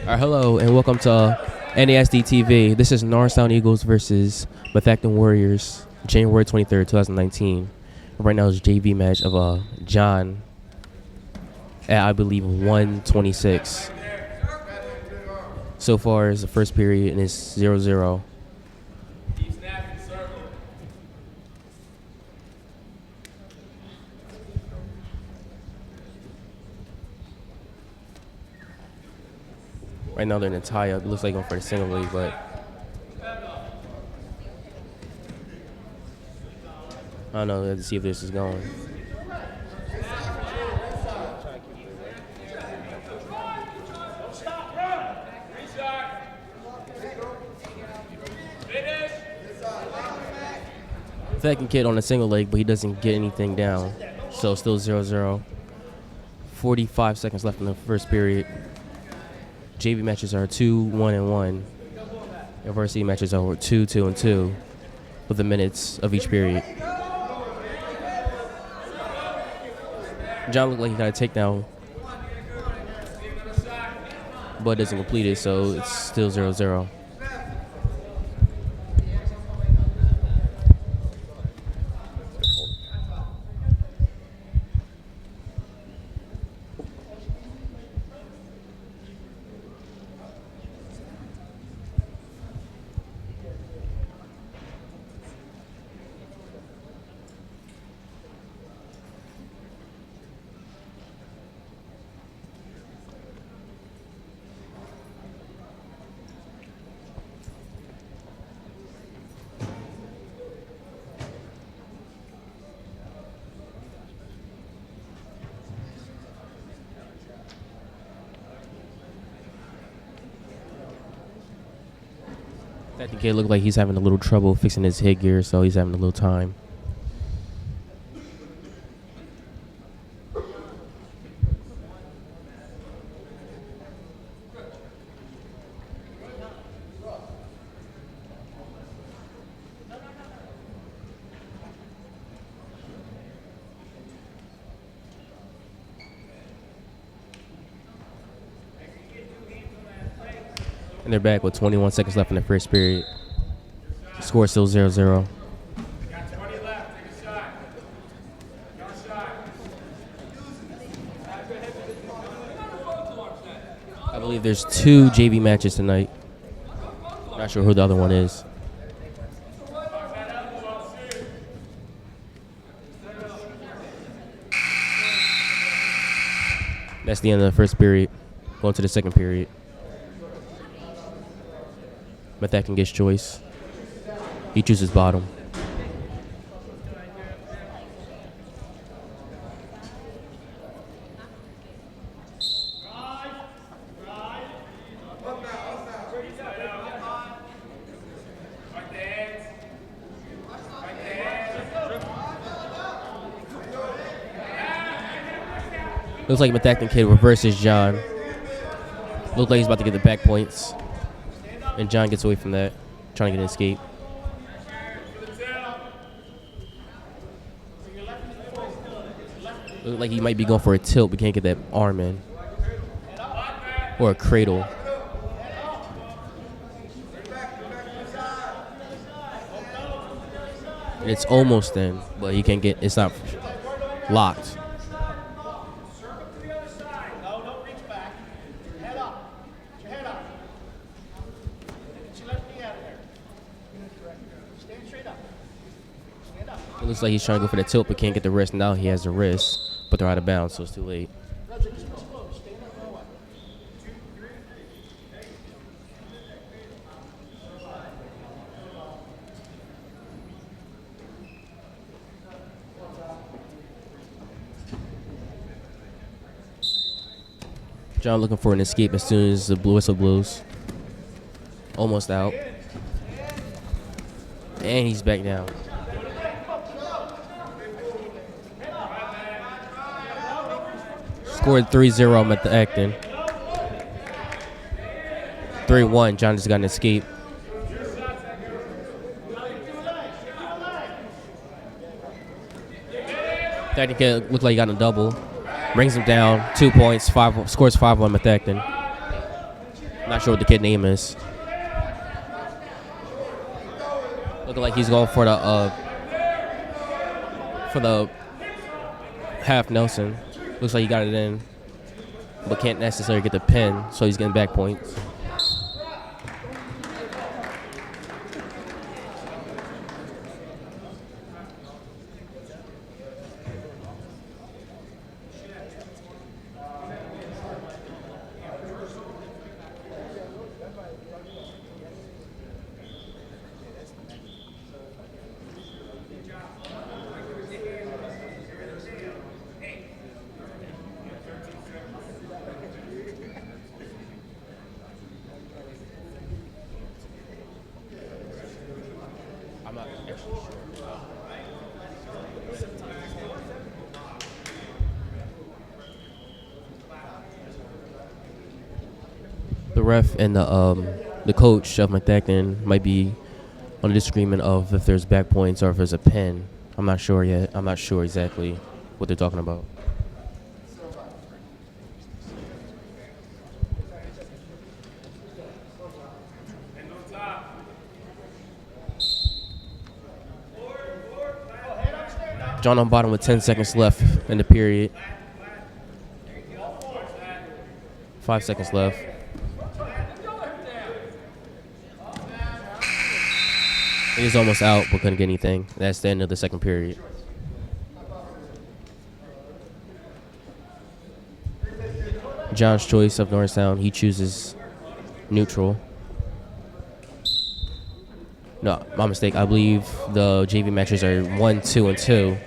Hello and welcome to NASD TV. This is Norristown Eagles versus Methacton Warriors, January 23rd, 2019. Right now is JV match of John at, I believe, 126. So far is the first period and it's 0-0. Right now they're in a tie-up. It looks like going for the single league, but I don't know. Let's see if this is going. Second kid on the single leg, but he doesn't get anything down. So still 0-0. 45 seconds left in the first period. JV matches are 2-1-1. And varsity matches are 2-2-2 with the minutes of each period. John looked like he got a takedown, but doesn't complete it, so it's still 0-0. That kid looked like he's having a little trouble fixing his headgear, so he's having a little time. And they're back with 21 seconds left in the first period. The score is still 0-0. I believe there's 2 JV matches tonight. Not sure who the other one is. That's the end of the first period. Going to the second period. Methacton gets choice. He chooses bottom. Looks like Methacton kid reverses John. Looks like he's about to get the back points. And John gets away from that, trying to get an escape. Looks like he might be going for a tilt, but can't get that arm in. Or a cradle. And it's almost in, but he can't get, it's not locked. It looks like he's trying to go for the tilt, but can't get the wrist. Now he has the wrist, but they're out of bounds, so it's too late. John looking for an escape as soon as the whistle blows. Almost out. And he's back down. Scored 3-0 Methacton. 3-1. John just got an escape. Technically, looked like he got a double. Brings him down 2 points. Scores 5 on Methacton. Not sure what the kid name is. Looking like he's going for the half Nelson. Looks like he got it in, but can't necessarily get the pin, so he's getting back points. The ref and the coach of Methacton might be on a disagreement of if there's back points or if there's a pin. I'm not sure yet. I'm not sure exactly what they're talking about. John on bottom with 10 seconds left in the period. 5 seconds left. He was almost out, but couldn't get anything. That's the end of the second period. John's choice of Norristown. He chooses neutral. No, my mistake. I believe the JV matches are 1, 2, and 2.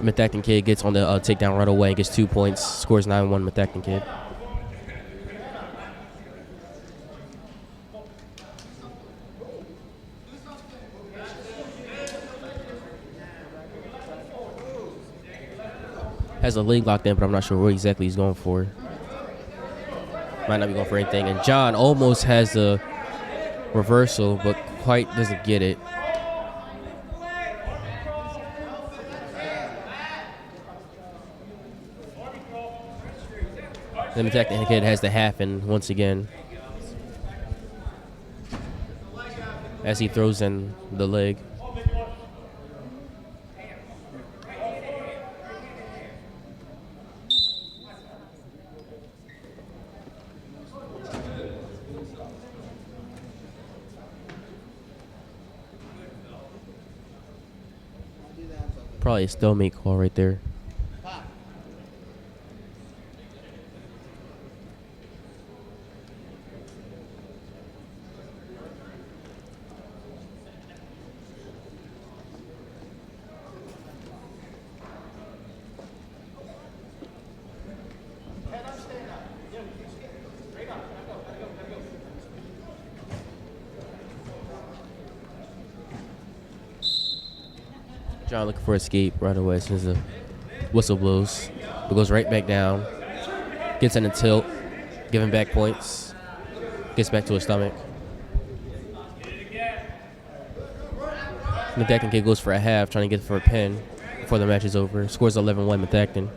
Methacton kid gets on the takedown right away and gets 2 points. Scores 9-1 Methacton kid. Has a leg locked in, but I'm not sure what exactly he's going for. Might not be going for anything. And John almost has a reversal, but quite doesn't get it. Then Methacton kid has the half in once again, as he throws in the leg. Probably a stalemate call right there. John looking for escape right away as soon as the whistle blows. It goes right back down. Gets in a tilt. Giving back points. Gets back to his stomach. Methacton kid goes for a half, trying to get for a pin before the match is over. Scores 11-1 Methacton.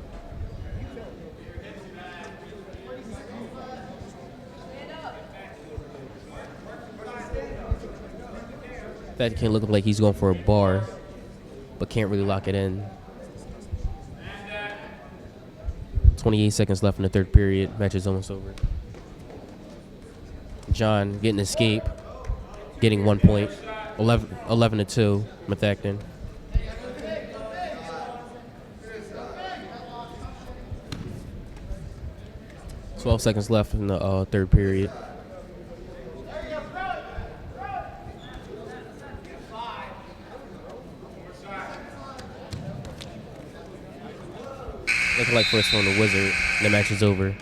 Methacton kid looking like he's going for a bar, but can't really lock it in. 28 seconds left in the third period. Match is almost over. John getting escape, getting 1 point. 11-2, Methacton. Twelve seconds left in the third period. Looking like first one the Wizard. The match is over.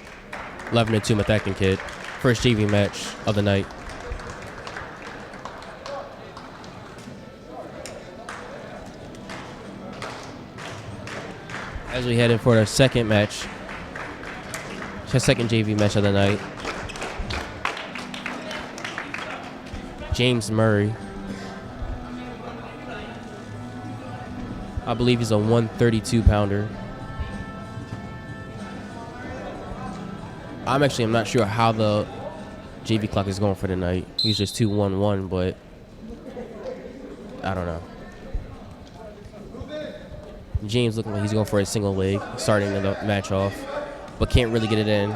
11-2 Methacton kid. First JV match of the night. As we head in for our second match, second JV match of the night. James Murray. I believe he's a 132 pounder. I'm not sure how the JV clock is going for the night. He's just 2-1-1, but I don't know. James looking like he's going for a single leg, starting the match off, but can't really get it in.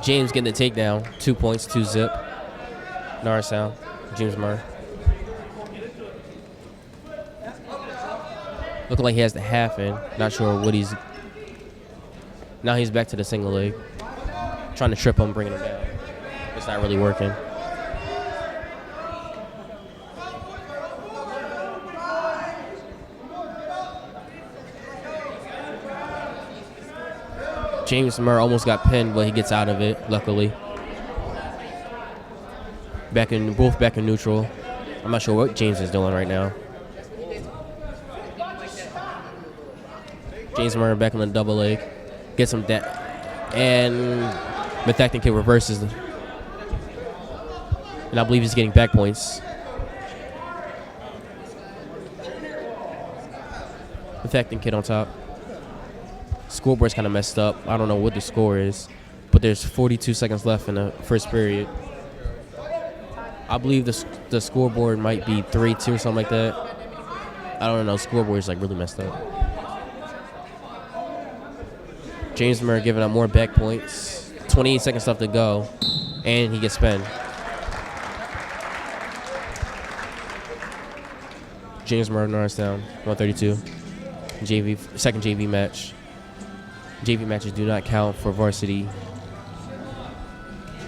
James getting the takedown. 2 points, 2 zip. Norristown, James Murray. Looking like he has the half in. Not sure what he's... Now he's back to the single leg. Trying to trip him, bringing him down. It's not really working. James Murray almost got pinned, but he gets out of it, luckily. Both back in neutral. I'm not sure what James is doing right now. James Murray back on the double leg. Gets him down. And Methacton kid reverses them. And I believe he's getting back points. Methacton kid on top. Scoreboard's kind of messed up. I don't know what the score is, but there's 42 seconds left in the first period. I believe the scoreboard might be 3-2 or something like that. I don't know. Scoreboard's like really messed up. James Murray giving up more back points. 28 seconds left to go, and he gets spun. James Murray, Norristown, 132. Second JV match. JV matches do not count for varsity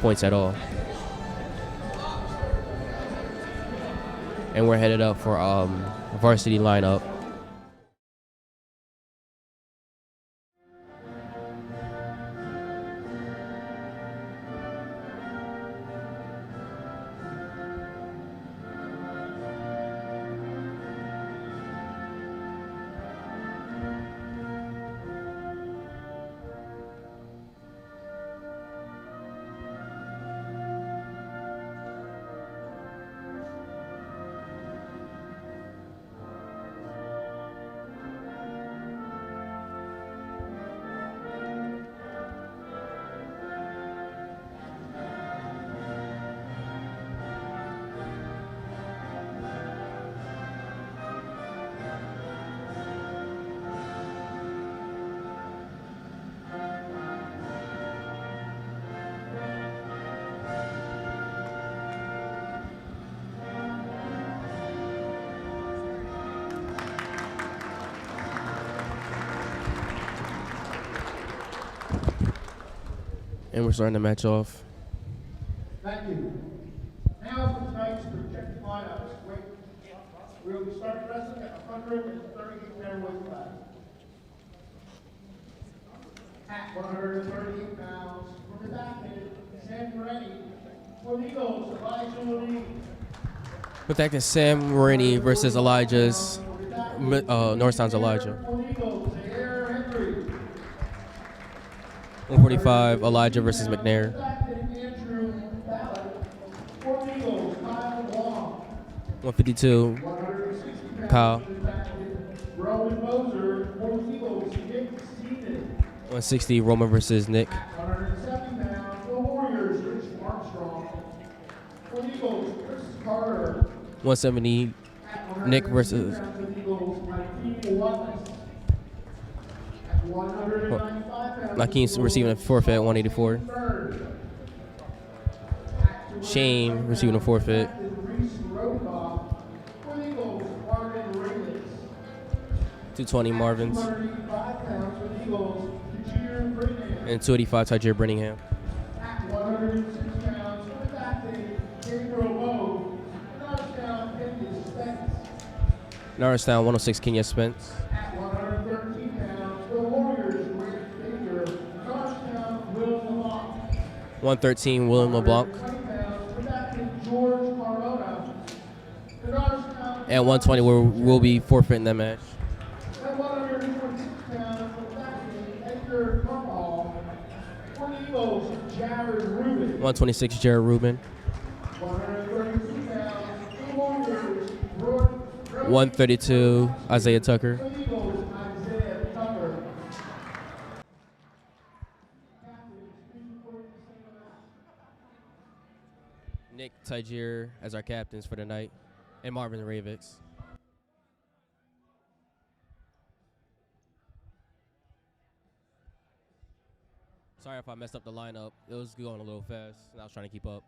points at all. And we're headed up for varsity lineup. And we're starting the match off. Thank you. Now for tonight's projected lineups. We'll be starting wrestling at 138 weight class. At 138 pounds, for Methacton, Sam Moretti. For the Eagles, Elijah Lee. Methacton, Sam Moretti versus Elijah's Norristown's Elijah. 145, Elijah versus McNair. 152, Kyle. 160, Roman versus Nick. 170, Nick versus... Lakeem's receiving a forfeit at 184. Shane receiving a forfeit. 220 Marvin's. And 285 Tajir Brinningham. Norristown 106 Kenya Spence. 113 William LeBlanc. And 120 will be forfeiting that match. 126 Jared Rubin. 132, Isaiah Tucker. Eagles, Isaiah Tucker. Nick Tygier as our captains for the night, and Marvin Ravix. Sorry if I messed up the lineup. It was going a little fast, and I was trying to keep up.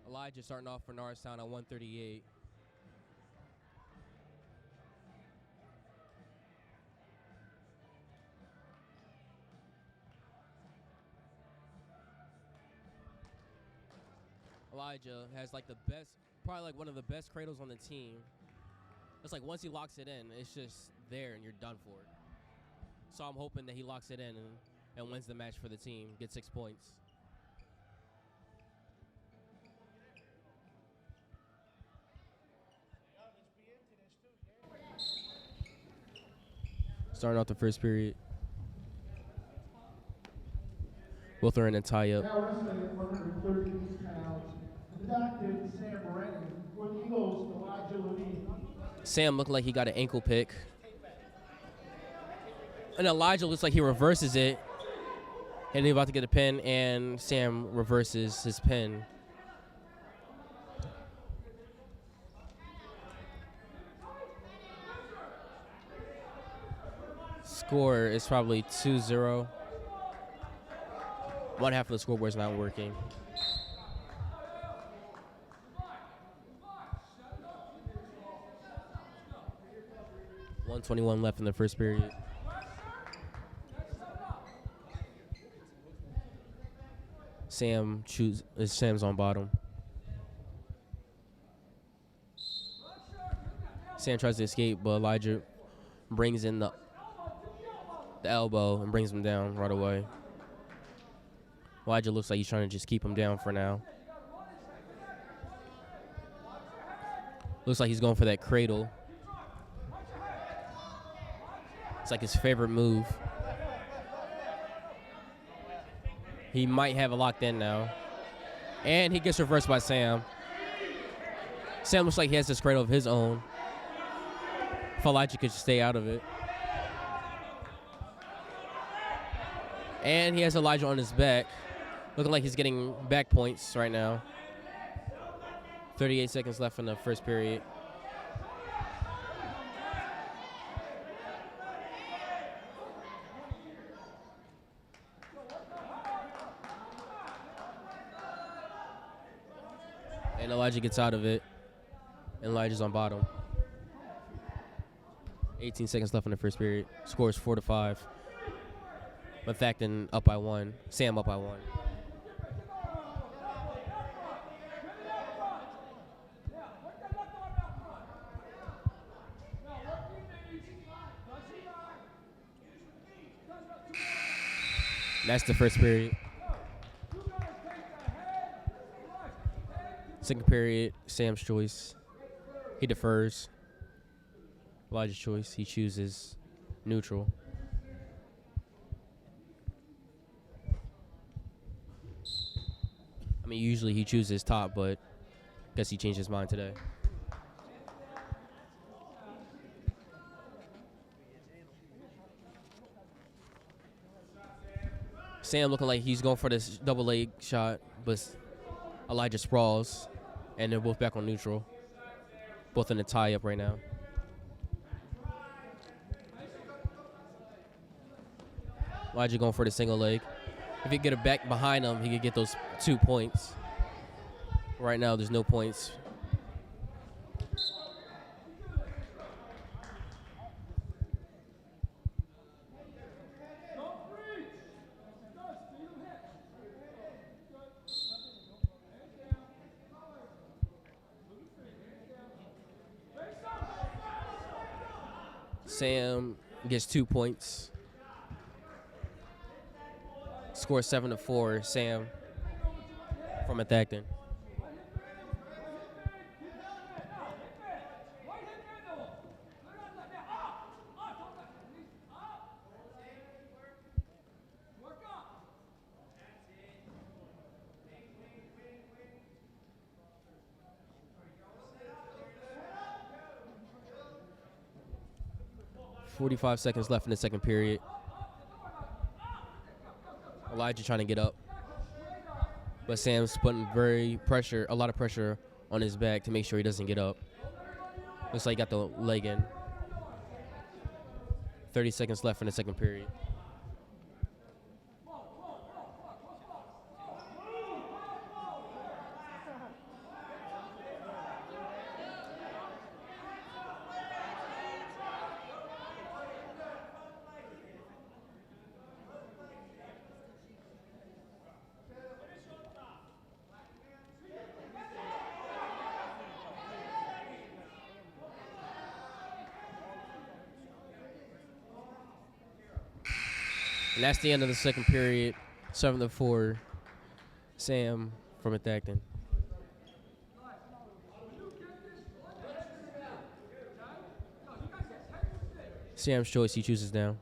Elijah starting off for Norristown at 138. Elijah has like the best, probably like one of the best cradles on the team. It's like once he locks it in, it's just there and you're done for it. So I'm hoping that he locks it in and wins the match for the team, gets 6 points. Starting off the first period. Both are in a tie-up. Now wrestling at 130 pounds. Methacton, Sam Rennie. For the Eagles, Elijah Levine. Sam looked like he got an ankle pick. And Elijah looks like he reverses it. And he's about to get a pin, and Sam reverses his pin. Score is probably 2-0. One half of the scoreboard is not working. .121 left in the first period. Sam's on bottom. Sam tries to escape, but Elijah brings in the elbow and brings him down right away. Elijah looks like he's trying to just keep him down for now. Looks like he's going for that cradle. It's like his favorite move. He might have it locked in now. And he gets reversed by Sam. Sam looks like he has this cradle of his own. If Elijah could stay out of it. And he has Elijah on his back. Looking like he's getting back points right now. 38 seconds left in the first period. And Elijah gets out of it. And Elijah's on bottom. 18 seconds left in the first period. Score is 4-5. Methacton up by 1. Sam up by 1. That's the first period. Second period, Sam's choice. He defers. Elijah's choice. He chooses neutral. I mean, usually he chooses top, but I guess he changed his mind today. Sam looking like he's going for this double leg shot, but Elijah sprawls, and they're both back on neutral. Both in a tie-up right now. Elijah going for the single leg. If he could get it back behind him, he could get those 2 points. Right now, there's no points. Sam gets 2 points. Score 7-4. Sam from Methacton. 45 seconds left in the second period. Elijah trying to get up, but Sam's putting a lot of pressure on his back to make sure he doesn't get up. Looks like he got the leg in. 30 seconds left in the second period. And that's the end of the second period. 7-4. Sam from Methacton. Sam's choice, he chooses down.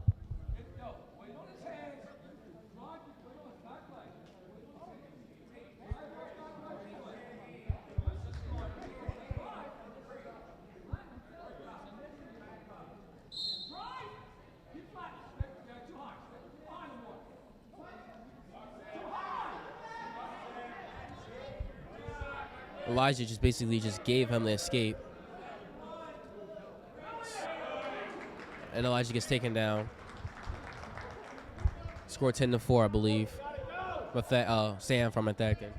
Elijah just basically gave him the escape. And Elijah gets taken down. Score 10-4, I believe. With that, Sam from Methacton.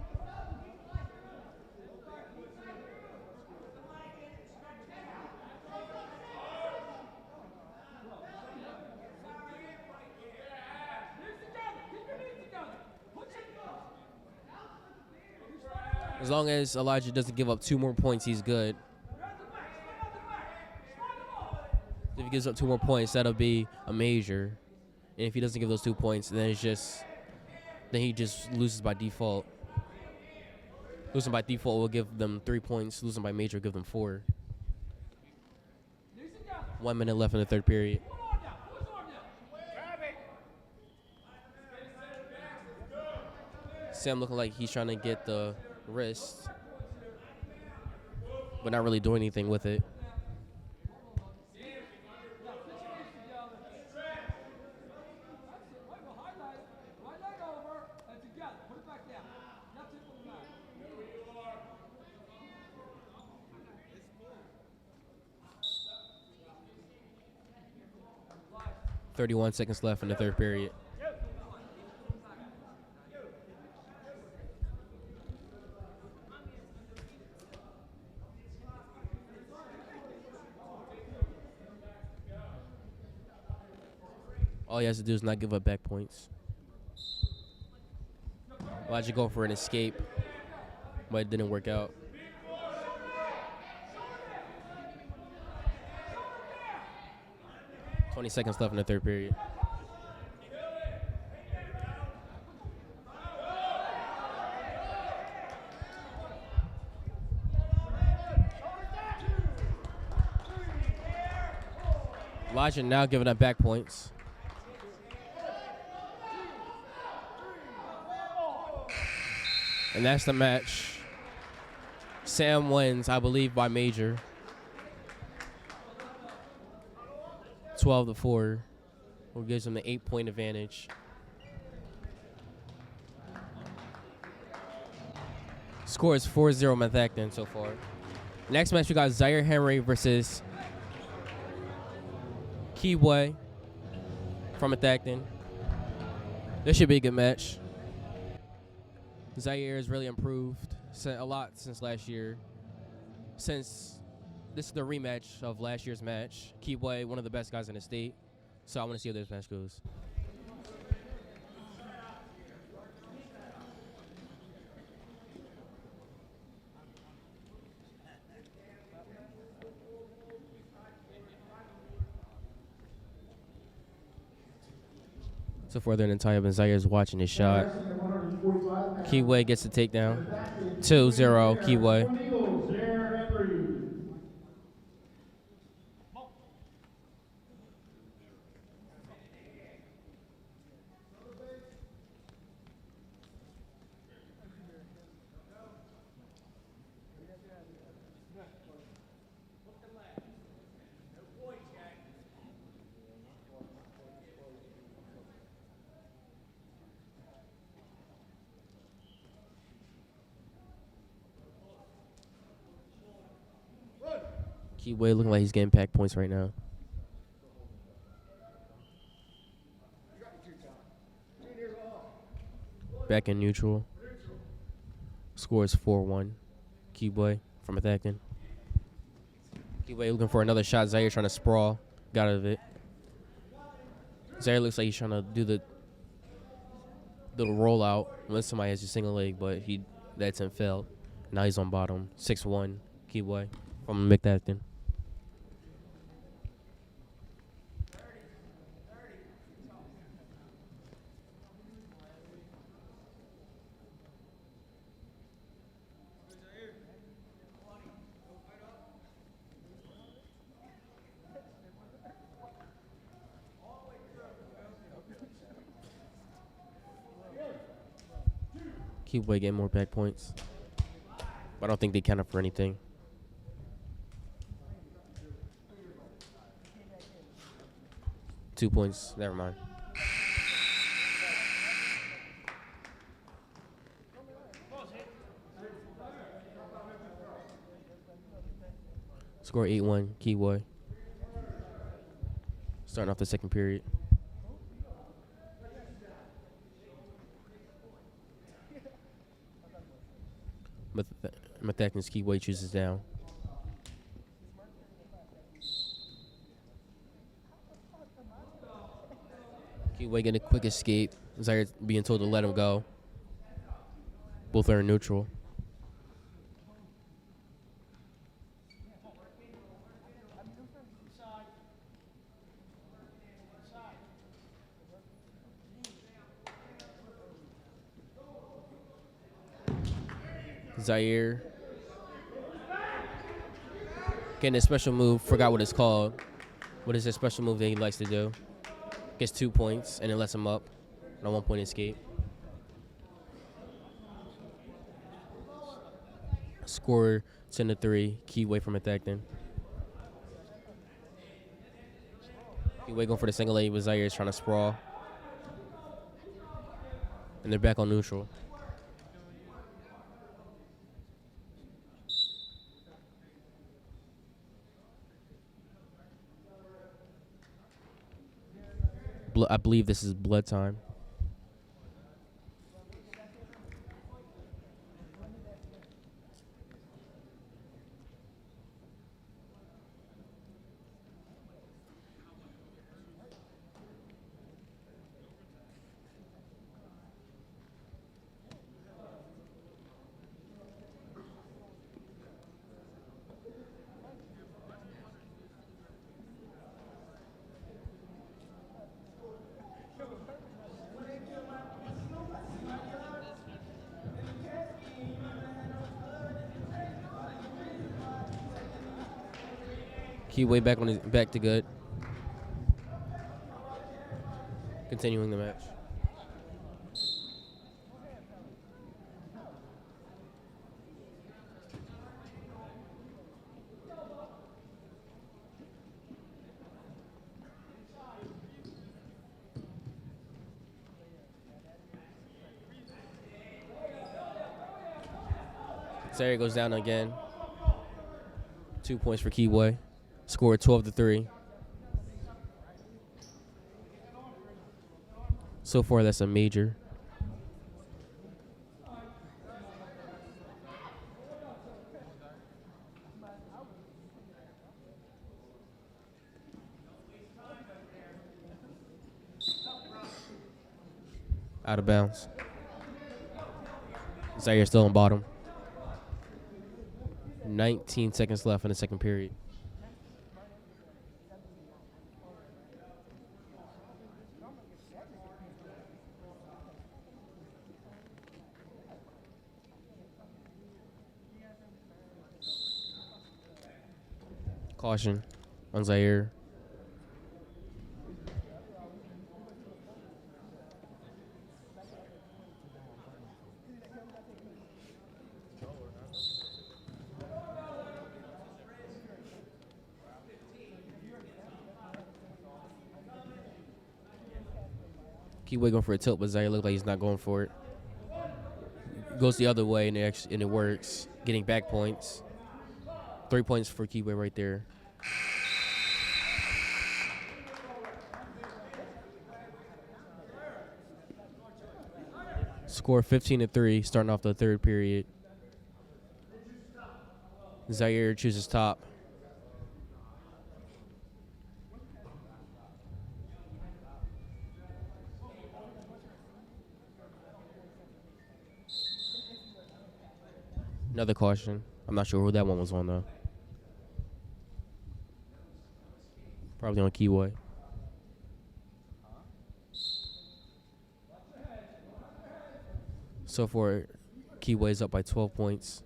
As long as Elijah doesn't give up 2 more points, he's good. If he gives up 2 more points, that'll be a major. And if he doesn't give those 2 points, then he just loses by default. Losing by default will give them 3 points. Losing by major will give them 4. 1 minute left in the third period. Sam looking like he's trying to get the wrist, but not really doing anything with it. "31 seconds left in the third period. All he has to do is not give up back points. Elijah going for an escape, but it didn't work out. "20 seconds left in the third period. Elijah now giving up back points. And that's the match. Sam wins, I believe, by major. 12-4. Which gives him the 8-point advantage. Score is 4-0 Methacton so far. Next match, we got Zaire Henry versus Keyway from Methacton. This should be a good match. Zaire has really improved a lot since last year. Since this is the rematch of last year's match, Keyway, one of the best guys in the state. So I want to see how this match goes. So far, the entire Zaire's watching his shot. Wresting at 145 pounds. Keyway gets the takedown. Methacton, 2-0, Keyway. Twin Eagles, Zaire Henry. Keyway looking like he's getting pack points right now. Back in neutral. Score is 4-1. Keyway from Methacton. Keyway looking for another shot. Zaire trying to sprawl. Got out of it. Zaire looks like he's trying to do the little rollout unless somebody has a single leg, but that's him failed. Now he's on bottom. 6-1. Keyway from Methacton. Keyway getting more back points. But I don't think they count up for anything. Two points. Never mind. Score 8-1. Keyway. Starting off the second period. Methacton's Keyway chooses down. Keyway getting a quick escape. Zaire being told to let him go. Both are in neutral. Zaire getting a special move. Forgot what it's called. What is a special move that he likes to do? Gets 2 points and then lets him up on a 1 point escape. Score 10-3. Keyway from Methacton. Keyway going for the single leg, but Zaire is trying to sprawl. And they're back on neutral. I believe this is blood time. Keyway back to good. Continuing the match. Zaire goes down again. 2 points for Keyway. Score 12-3. So far, that's a major. Out of bounds. Zaire still on bottom. 19 seconds left in the second period. Caution on Zaire. Keyway going for a tilt, but Zaire looked like he's not going for it. Goes the other way, and it works. Getting back points. 3 points for Keyway right there. Score 15-3, starting off the third period. Zaire chooses top. Another caution. I'm not sure who that one was on, though. Probably on Keyway. So far, Keyway's up by 12 points.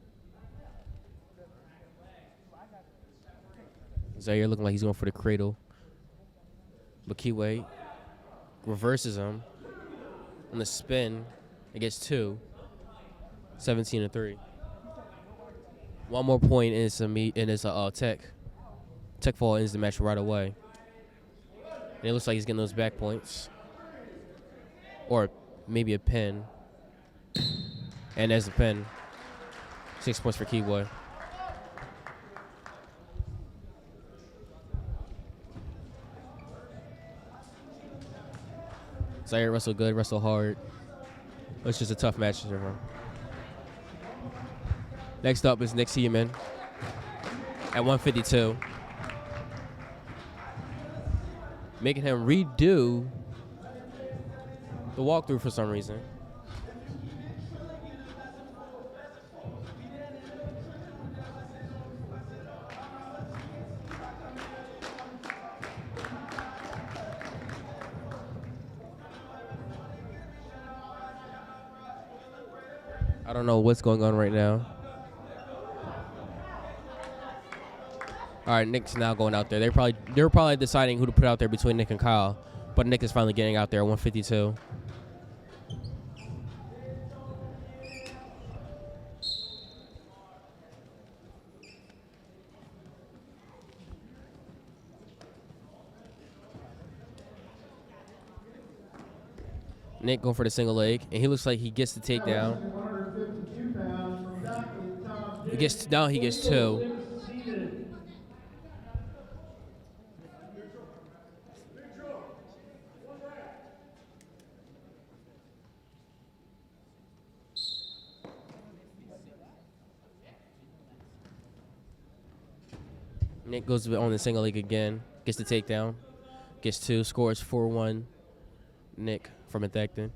Zaire looking like he's going for the cradle. But Keyway reverses him. On the spin, it gets 2. 17-3. One more point and it's a tech. Tech fall ends the match right away. And it looks like he's getting those back points. Or maybe a pin. And there's a pin. 6 points for Keyway. Zaire wrestled good, wrestled hard. It's just a tough match for him. Next up is Nick Seaman at 152. Making him redo the walkthrough for some reason. I don't know what's going on right now. All right, Nick's now going out there. They're probably deciding who to put out there between Nick and Kyle, but Nick is finally getting out there at 152. Nick going for the single leg, and he looks like he gets the takedown. He gets 2. Nick goes on the single leg again, gets the takedown, gets 2, scores 4-1. Nick from Methacton.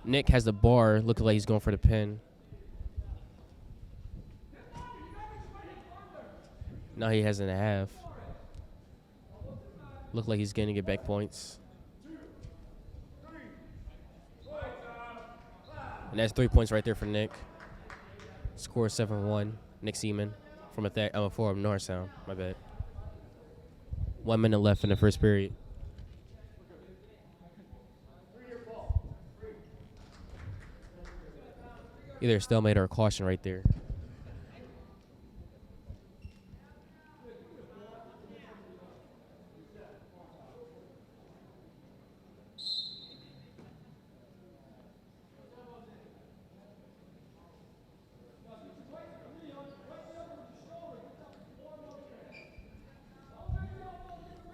Nick has the bar, looking like he's going for the pin. Now he has it in a half. Look like he's going to get back points. And that's 3 points right there for Nick. Score 7-1. Nick Seaman from Norristown. My bad. 1 minute left in the first period. Either a stalemate or a caution right there.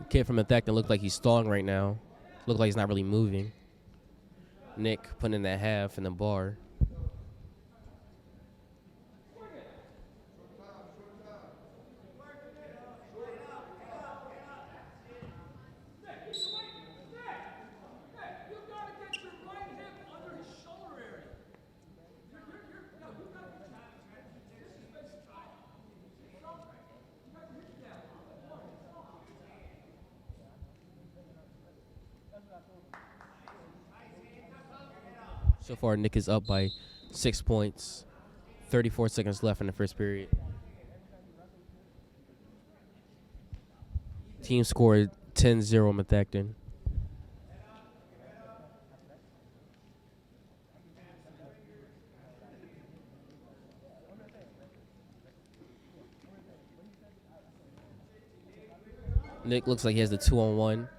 Kid from Methacton looked like he's stalling right now. Looked like he's not really moving. Nick putting in that half in the bar. So far, Nick is up by 6 points. 34 seconds left in the first period. Team scored 10-0 Methacton. Nick looks like he has the 2-on-1.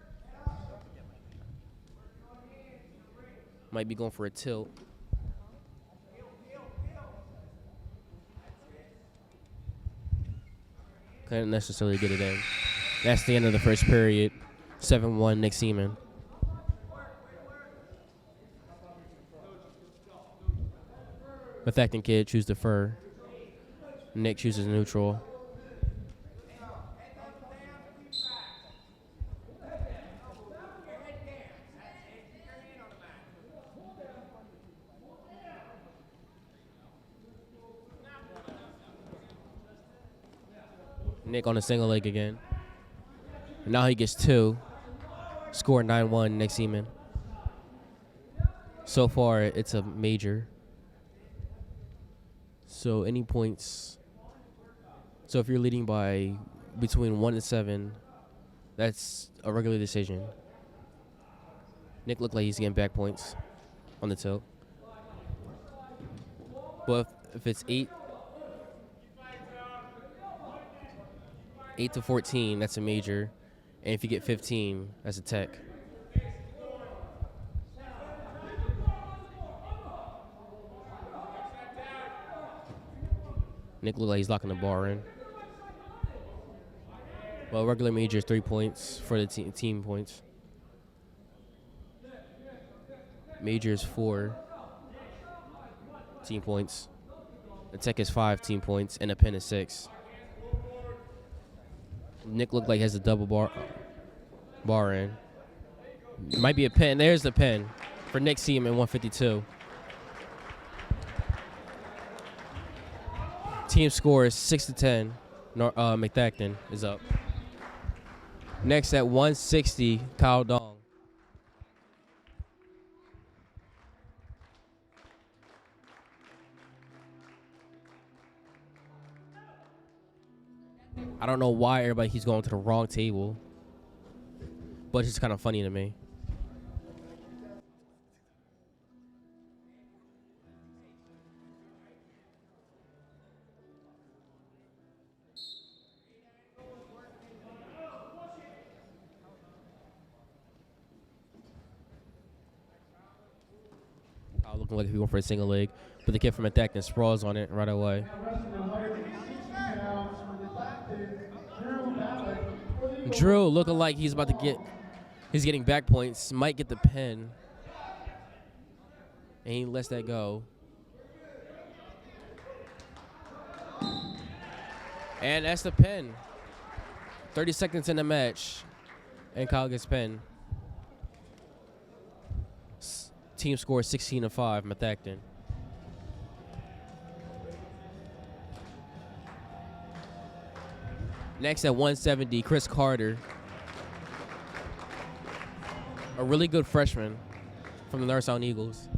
Might be going for a tilt. Couldn't necessarily get it in. That's the end of the first period. 7-1 Nick Seaman. Methacton kid choose defer. Nick chooses neutral. Nick on a single leg again. And now he gets 2. Score 9-1 Nick Seaman. So far, it's a major. So any points. So if you're leading by between 1 and 7, that's a regular decision. Nick looked like he's getting back points on the tilt. But if it's 8 to 14, that's a major. And if you get 15, that's a tech. Nick looked like he's locking the bar in. Well, regular major is 3 points for the team points. Major is 4 team points. The tech is 5 team points, and the pen is 6. Nick looked like he has a double bar in. It might be a pen. There's the pen for Nick Seaman, 152. Team score is 6-10. Methacton is up. Next at 160, Kyle Dong. I don't know why everybody keeps going to the wrong table, but it's just kind of funny to me. Looking like he went for a single leg, but the kid from Methacton sprawls on it right away. Drew looking like he's about to he's getting back points, might get the pin, and he lets that go. And that's the pin. 30 seconds in the match, and Kyle gets pinned. Team score 16-5, Methacton. Next at 170, Chris Carter. A really good freshman from the Norristown Eagles.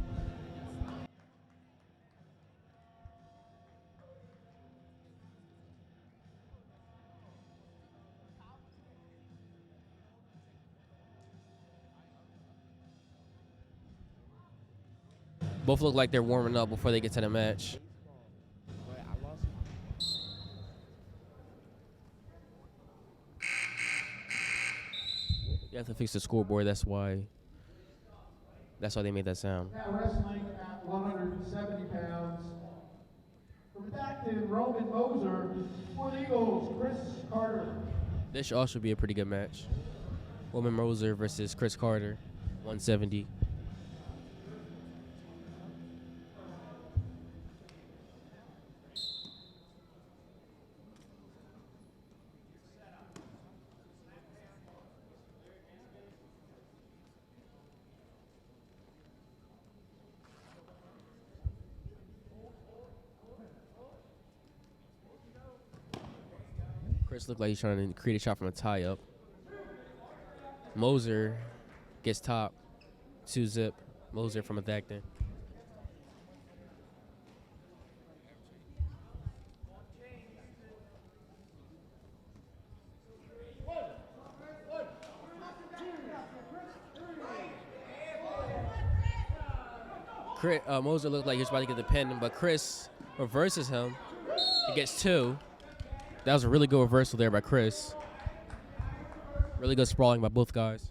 Both look like they're warming up before they get to the match. You have to fix the scoreboard. That's why they made that sound. Now wrestling at 170 pounds. From Methacton, Roman Moser. For the Eagles, Chris Carter. This should also be a pretty good match. Roman Moser versus Chris Carter, 170. Chris looked like he's trying to create a shot from a tie-up. Moser gets top. 2-zip. Moser from Methacton. Moser looked like he was about to get the pin, but Chris reverses him. He gets 2. That was a really good reversal there by Chris. Really good sprawling by both guys.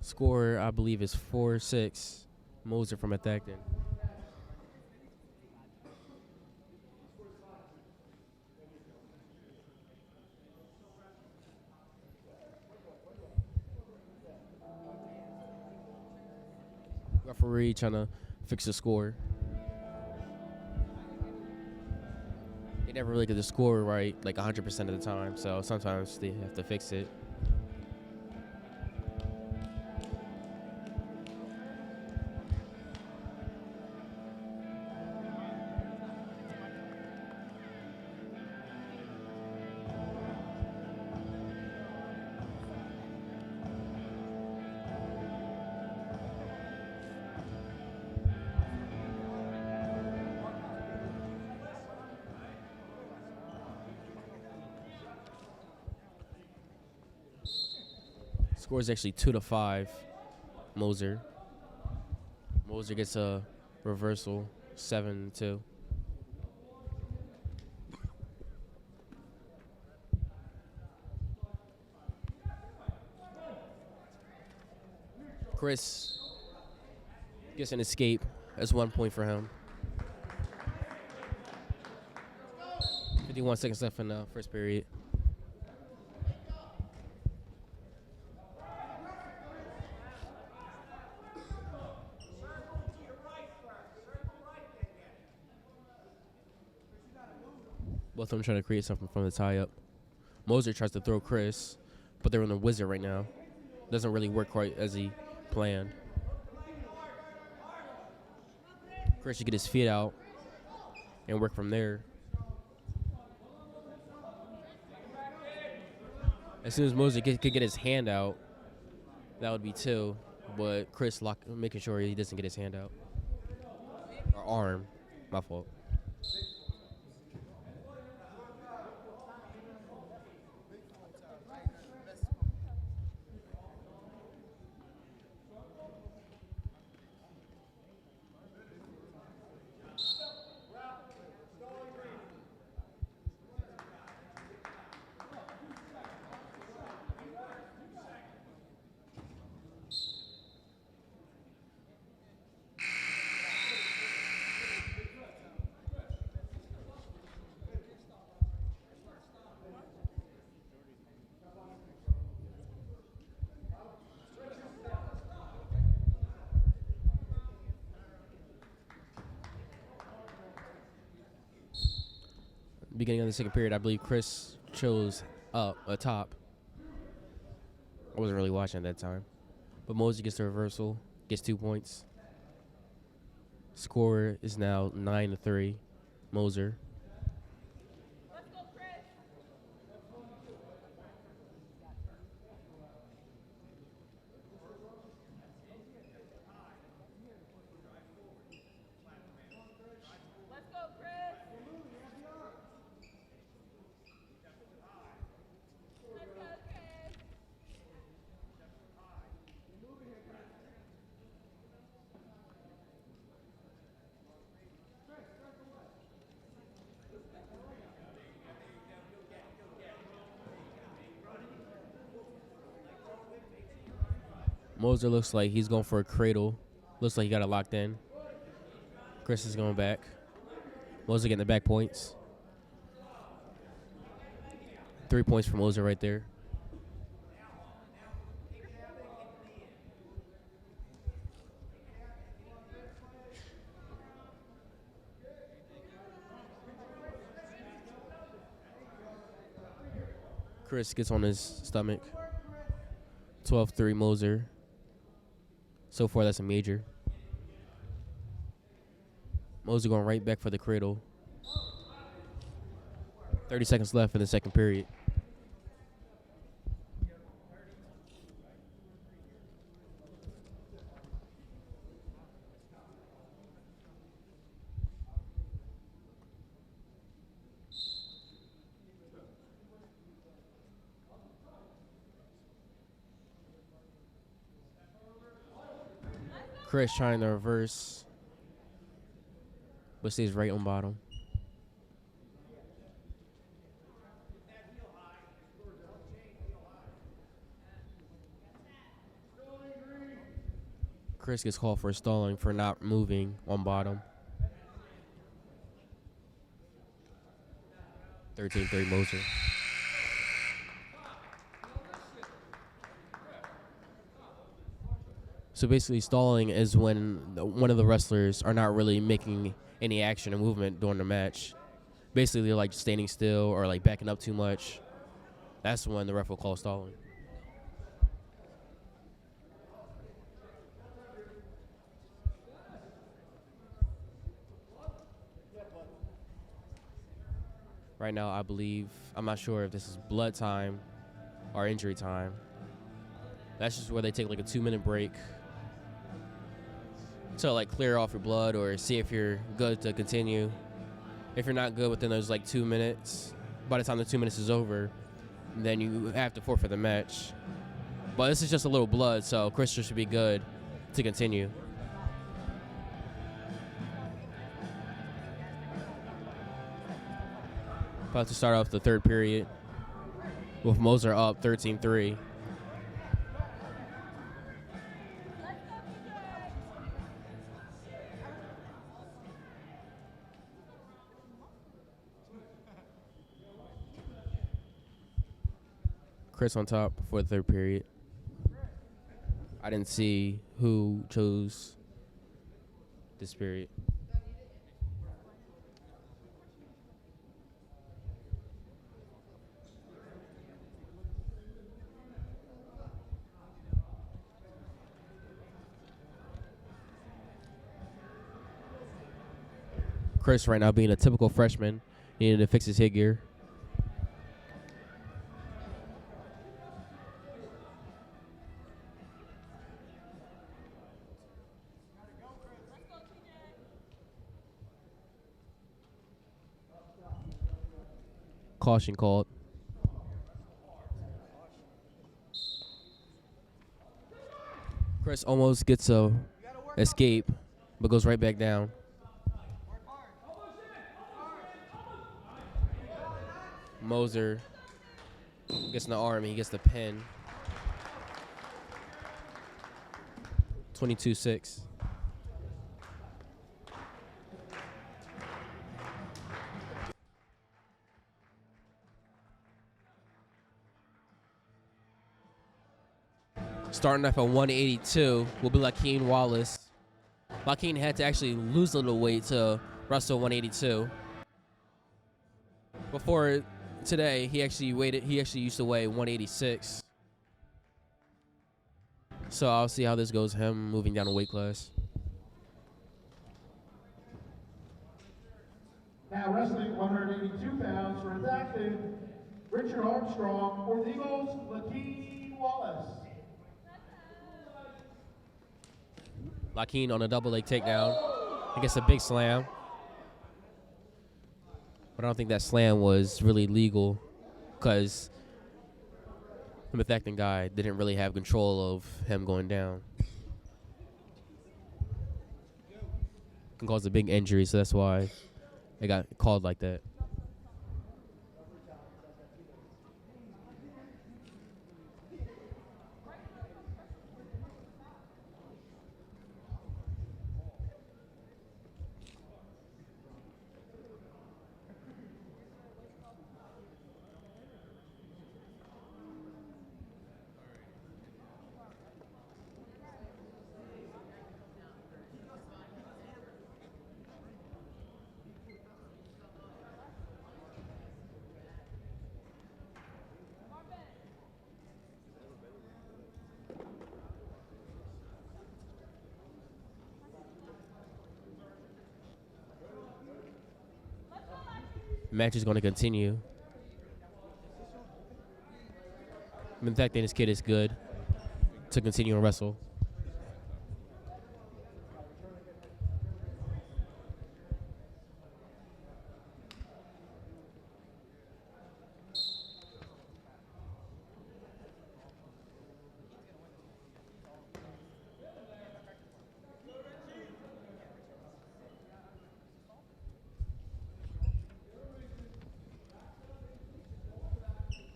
Score, I believe, is 4-6. Moser from Methacton. Referee trying to fix the score. They never really get the score right like 100% of the time, so sometimes they have to fix it. Score is actually 2-5. Moser. Moser gets a reversal, 7-2. Chris gets an escape. That's 1 point for him. 51 seconds left in the first period. Both of them trying to create something from the tie-up. Moser tries to throw Chris, but they're in the wizard right now. Doesn't really work quite as he planned. Chris should get his feet out and work from there. As soon as Moser could get his hand out, that would be 2. But Chris making sure he doesn't get his hand out. Or arm. My fault. Beginning of the second period, I believe Chris chose a top. I wasn't really watching at that time. But Moser gets the reversal, gets 2 points. Score is now 9-3. Moser. Let's go, Chris. Let's go, Chris. Let's go, Chris. Moser looks like he's going for a cradle. Looks like he got it locked in. Chris is going back. Moser getting the back points. 3 points for Moser right there. Chris gets on his stomach. 12-3 Moser. So far, that's a major. Moser going right back for the cradle. 30 seconds left in the second period. Chris trying to reverse, but stays right on bottom. Chris gets called for stalling for not moving on bottom. 13-3 Moser. So basically, stalling is when one of the wrestlers are not really making any action or movement during the match. Basically, they're like standing still or like backing up too much. That's when the ref will call stalling. Right now, I believe, I'm not sure if this is blood time or injury time. That's just where they take like a 2-minute break to like clear off your blood or see if you're good to continue. If you're not good within those like 2 minutes, by the time the 2 minutes is over, then you have to forfeit the match. But this is just a little blood, so Chris should be good to continue. About to start off the third period with Moser up 13-3. Chris on top before the third period. I didn't see who chose this period. Chris right now being a typical freshman, needing to fix his headgear. Caution called. Chris almost gets a escape, but goes right back down. Moser gets in the arm. He gets the pin. 22-6. Starting off at 182 will be Lakeem Wallace. Lakeem had to actually lose a little weight to wrestle 182. Before today, he actually used to weigh 186. So I'll see how this goes, him moving down a weight class. Now wrestling 182 pounds for Methacton, Richard Armstrong, for the Eagles, Lakeem Wallace. Lakeem on a double leg takedown. He gets a big slam. But I don't think that slam was really legal because the Methacton guy didn't really have control of him going down. Can cause a big injury, so that's why it got called like that. Match is going to continue. Methacton, this kid is good to continue and wrestle.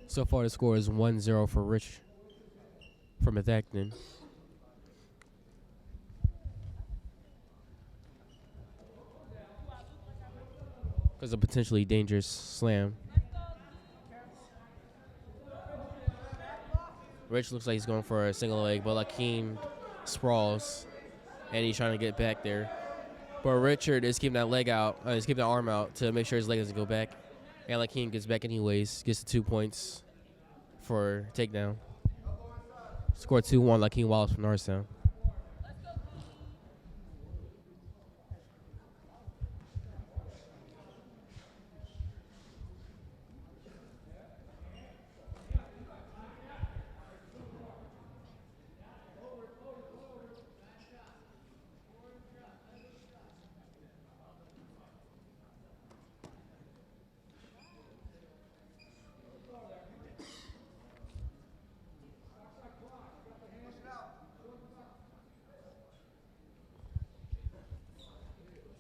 So far, the score is 1-0 for Rich from Methacton. Because a potentially dangerous slam. Rich looks like he's going for a single leg, but Lakeem sprawls, and he's trying to get back there. But Richard is keeping that leg out, he's keeping that arm out to make sure his leg doesn't go back. And Lakeem gets back anyways, gets the 2 points for takedown. Score 2-1, Lakeem Wallace from Norristown.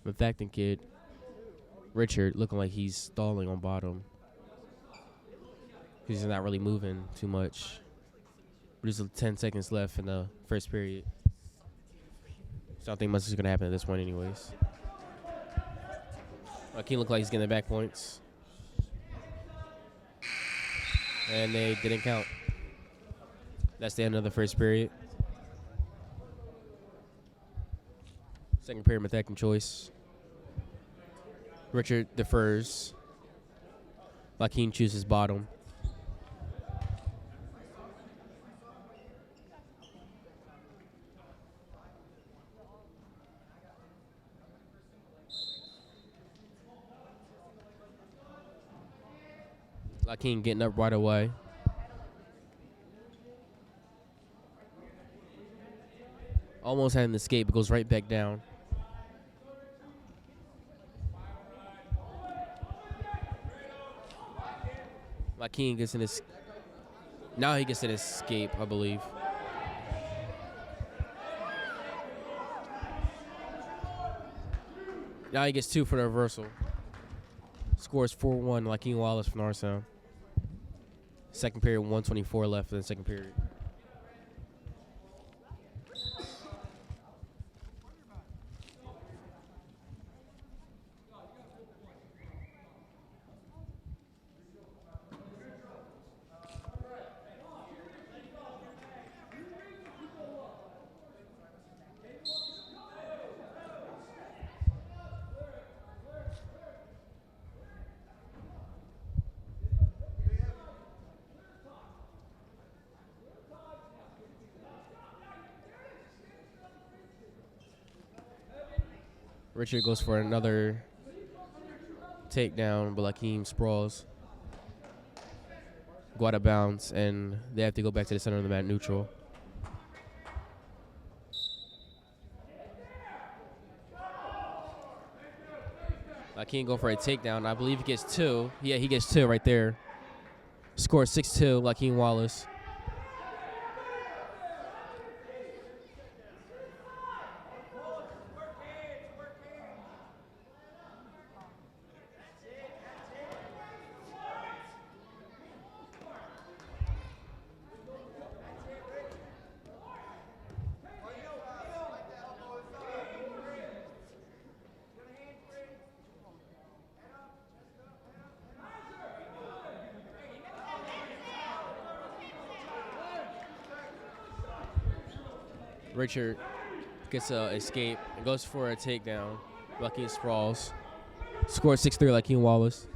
Methacton kid, Richard, looking like he's stalling on bottom. He's not really moving too much. There's 10 seconds left in the first period. So I don't think much is going to happen at this point anyways. Lakeem look like he's getting the back points. And they didn't count. That's the end of the first period. Second period, Methacton choice. Richard defers. Lakeem chooses bottom. Lakeem getting up right away. Almost had an escape, but goes right back down. Lakeem gets an escape. Now he gets an escape, I believe. Now he gets 2 for the reversal. Scores 4-1, Lakeem Wallace from Norristown. Second period, 1:24 left in the second period. Richard goes for another takedown, but Lakeem sprawls. Go out of bounds, and they have to go back to the center of the mat neutral. Lakeem go for a takedown. I believe he gets 2. Yeah, he gets 2 right there. Score 6-2, Lakeem Wallace. Richard gets an escape and goes for a takedown. Lakeem sprawls. Score 6-3, Lakeem Wallace.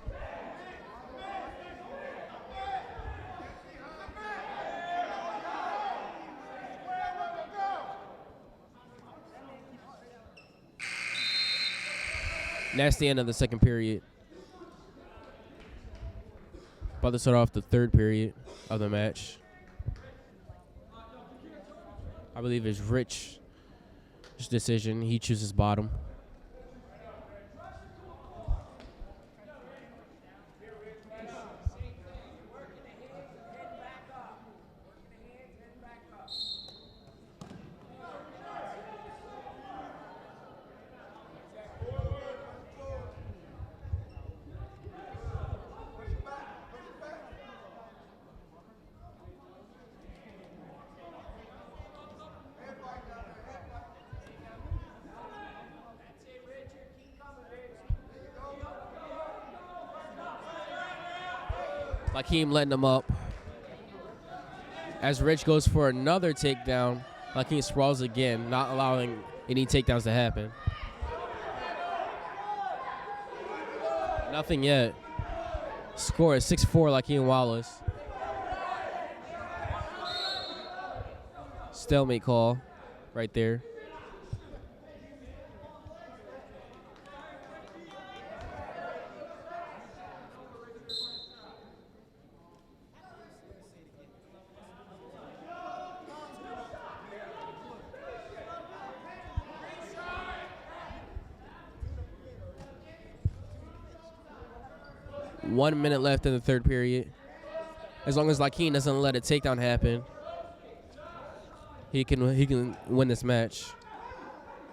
And that's the end of the second period. About to start off the third period of the match. I believe it's Rich's decision. He chooses bottom. Lakeem letting him up. As Rich goes for another takedown, Lakeem sprawls again, not allowing any takedowns to happen. Nothing yet. Score is 6-4, Lakeem Wallace. Stalemate call right there. One minute left in the third period. As long as Lakeem doesn't let a takedown happen, he can win this match.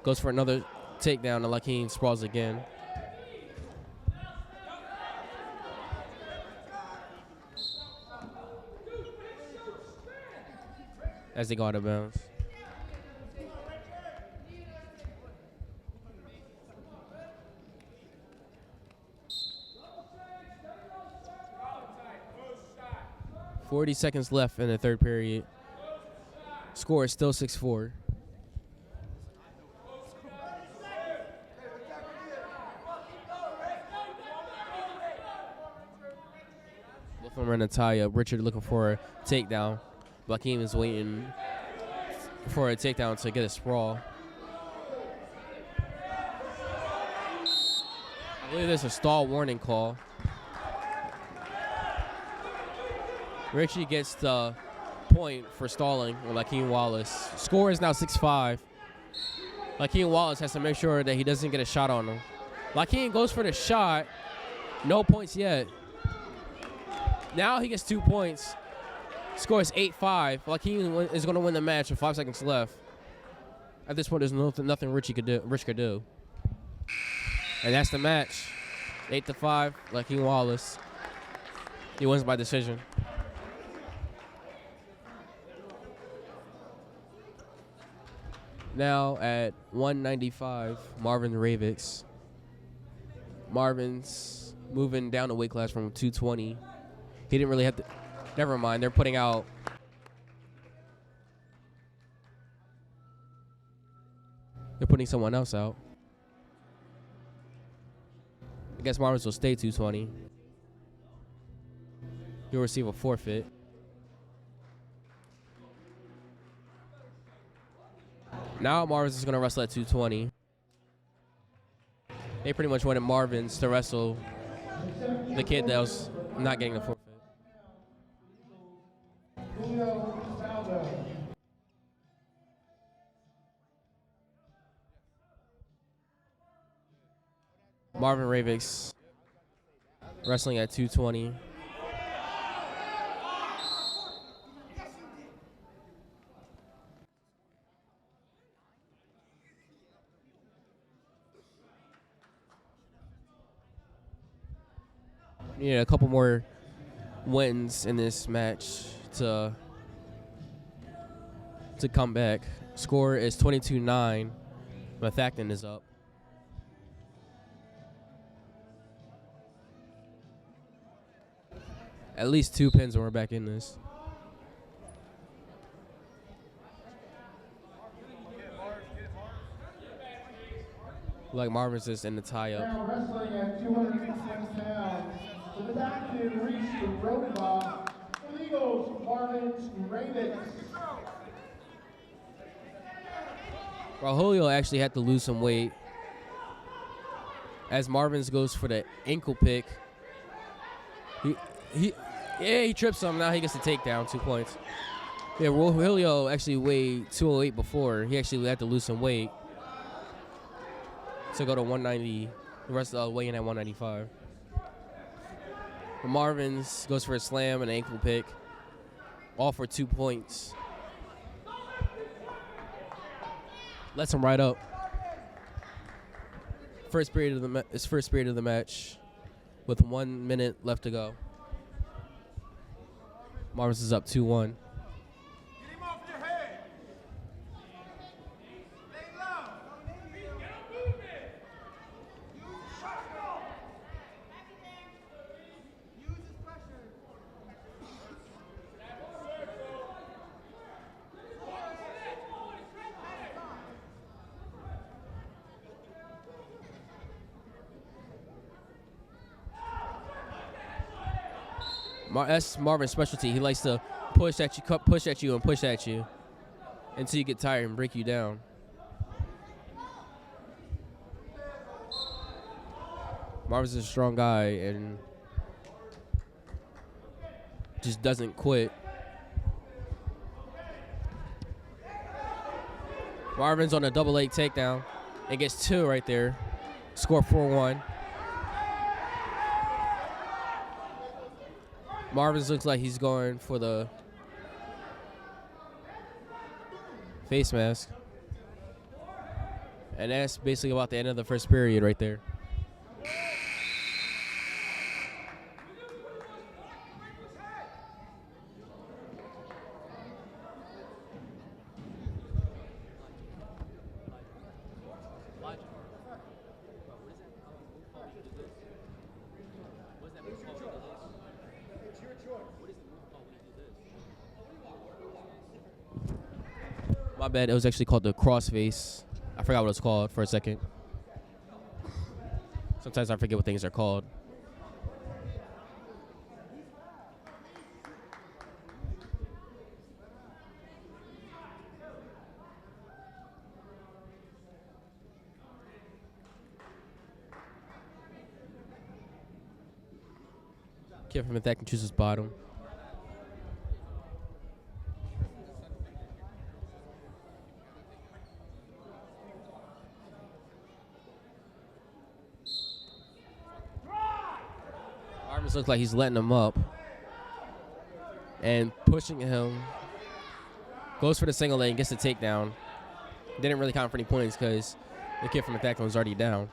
Goes for another takedown, and Lakeem sprawls again. As they go out of bounds. .40 seconds left in the third period. Score is still 6-4. Both of them are in a tie-up. Richard looking for a takedown. Lakeem is waiting for a takedown to get a sprawl. I believe there's a stall warning call. Richie gets the point for stalling with Lakeem Wallace. Score is now 6-5. Lakeem Wallace has to make sure that he doesn't get a shot on him. Lakeem goes for the shot. No points yet. Now he gets 2 points. Score is 8-5. Lakeem is going to win the match with 5 seconds left. At this point, there's nothing Rich could do. And that's the match. 8-5. Lakeem Wallace. He wins by decision. Now at 195, Marvin Ravix. Marvin's moving down the weight class from 220. He didn't really have to. Never mind. They're putting out. They're putting someone else out. I guess Marvin's will stay 220. He'll receive a forfeit. Now Marvin's is going to wrestle at 220. They pretty much wanted Marvin's to wrestle the kid that was not getting the forfeit. Marvin Ravix wrestling at 220. Yeah, a couple more wins in this match to come back. Score is 22-9. Methacton is up. At least 2 pins and we're back in this. Like Marvin's just in the tie-up. Now wrestling at 220 pounds, the Methacton reached the robot. Illegals, Marvin Ravix. Well, Julio actually had to lose some weight. As Marvin's goes for the ankle pick. He trips him. Now he gets the takedown, 2 points. Yeah, Julio actually weighed 208 before. He actually had to lose some weight to go to 190. The rest of the weighing at 195. But Marvin's goes for a slam and an ankle pick, all for 2 points. Lets him right up. First period of the match, with 1 minute left to go. Marvin's is up 2-1. Get him off your head. Lay low. Use his pressure. That's Marvin's specialty. He likes to push at you, push at you, and push at you until you get tired and break you down. Marvin's a strong guy and just doesn't quit. Marvin's on a double leg takedown and gets 2 right there. Score 4-1. Marvin's looks like he's going for the face mask. And that's basically about the end of the first period right there. My bad, it was actually called the crossface. I forgot what it's called for a second. Sometimes I forget what things are called. Kid from Methacton chooses bottom. Arms looks like he's letting him up and pushing him. Goes for the single leg and gets the takedown. Didn't really count for any points because the kid from Methacton was already down.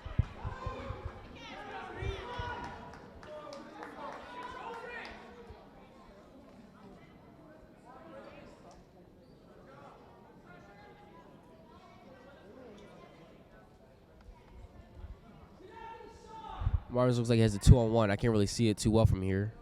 Mars looks like he has a 2-on-1. I can't really see it too well from here.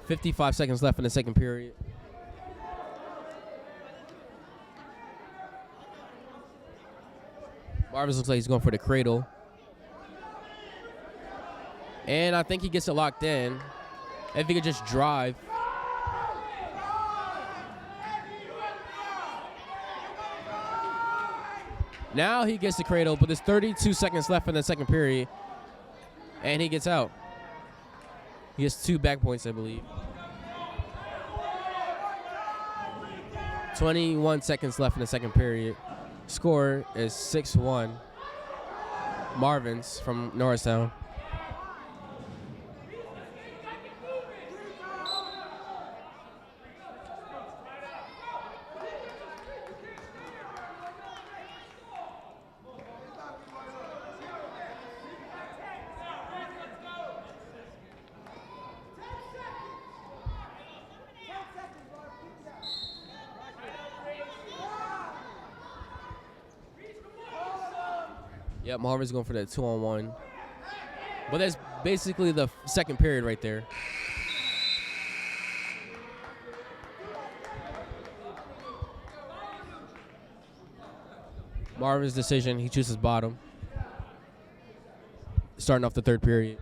.55 seconds left in the second period. Marvis looks like he's going for the cradle. And I think he gets it locked in. If he could just drive. Now he gets the cradle, but there's 32 seconds left in the second period. And he gets out. He gets 2 back points, I believe. 21 seconds left in the second period. Score is 6-1. Marvin's from Norristown. Yep, Marvin's going for that 2-on-1. But that's basically the second period right there. Marvin's decision, he chooses bottom. Starting off the third period.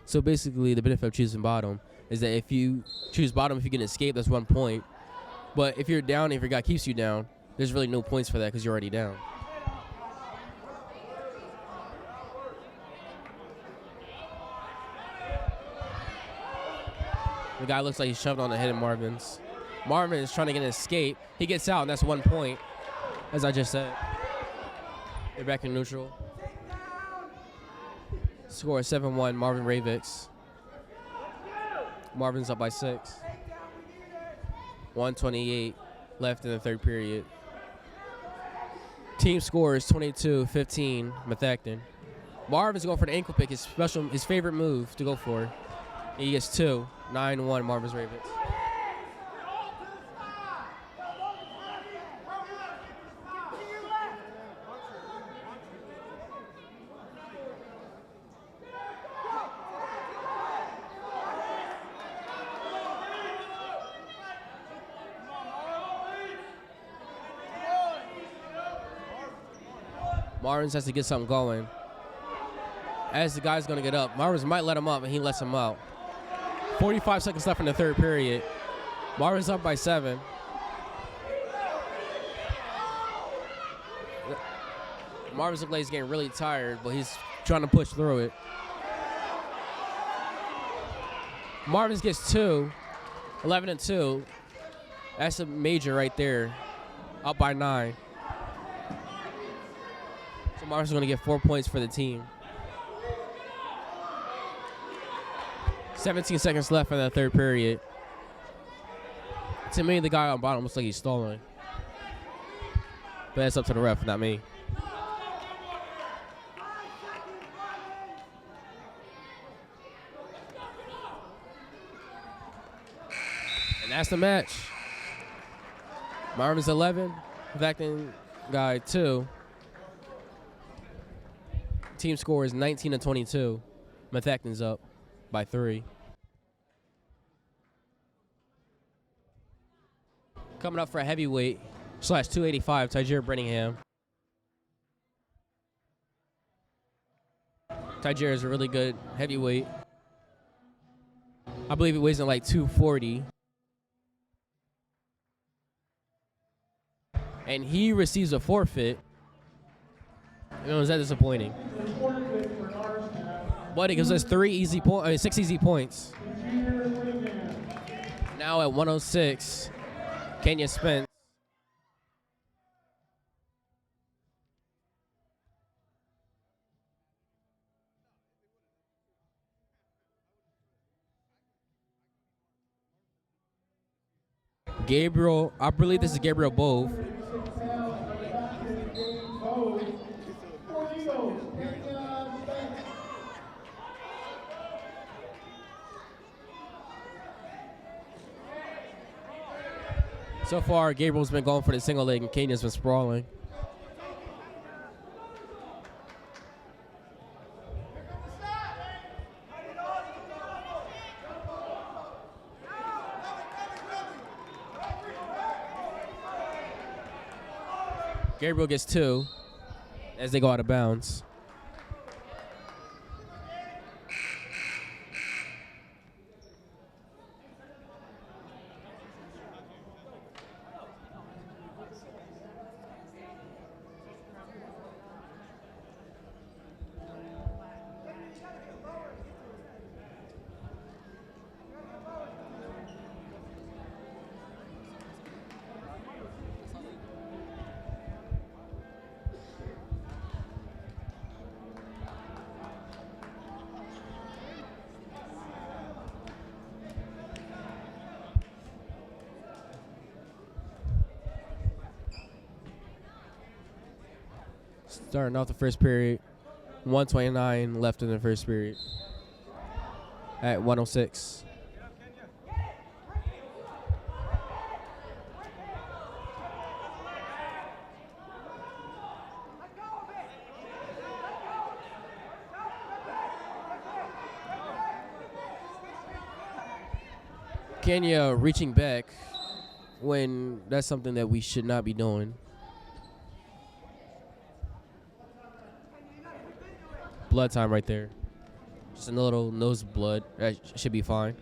So basically, the benefit of choosing bottom is that if you choose bottom, if you can escape, that's 1 point. But if you're down, if your guy keeps you down, there's really no points for that because you're already down. The guy looks like he's shoved on the head of Marvin's. Marvin is trying to get an escape. He gets out, and that's 1 point, as I just said. They're back in neutral. Score 7-1, Marvin Ravix. Marvin's up by 6. 1:28 left in the third period. Team score is 22-15, Methacton. Marvin's going for the ankle pick, his favorite move to go for. He gets 2. 9-1, Marvin's Ravix. Marvins has to get something going. As the guy's going to get up, Marvins might let him up, and he lets him out. 45 seconds left in the third period. Marvin's up by 7. Marvin's looks like he's getting really tired, but he's trying to push through it. Marvin's gets 2. 11-2. That's a major right there. Up by 9. So Marvin's going to get 4 points for the team. 17 seconds left in the third period. To me, the guy on bottom looks like he's stalling. But that's up to the ref, not me. And that's the match. Marvin's 11, Methacton guy 2. Team score is 19-22. Methacton's up by 3. Coming up for a heavyweight / 285, Tyger Brenningham. Tyger is a really good heavyweight. I believe he weighs in like 240. And he receives a forfeit. It was that disappointing. But it gives us 6 easy points. Now at 106, Kenya Spence. Gabriel, I believe this is Gabriel Bove. So far, Gabriel's been going for the single leg and Kenya's been sprawling. Gabriel gets 2 as they go out of bounds. Starting off the first period, 1:29 left in the first period at 106. Kenya reaching back when that's something that we should not be doing. Blood time right there. Just a little nose blood. That should be fine.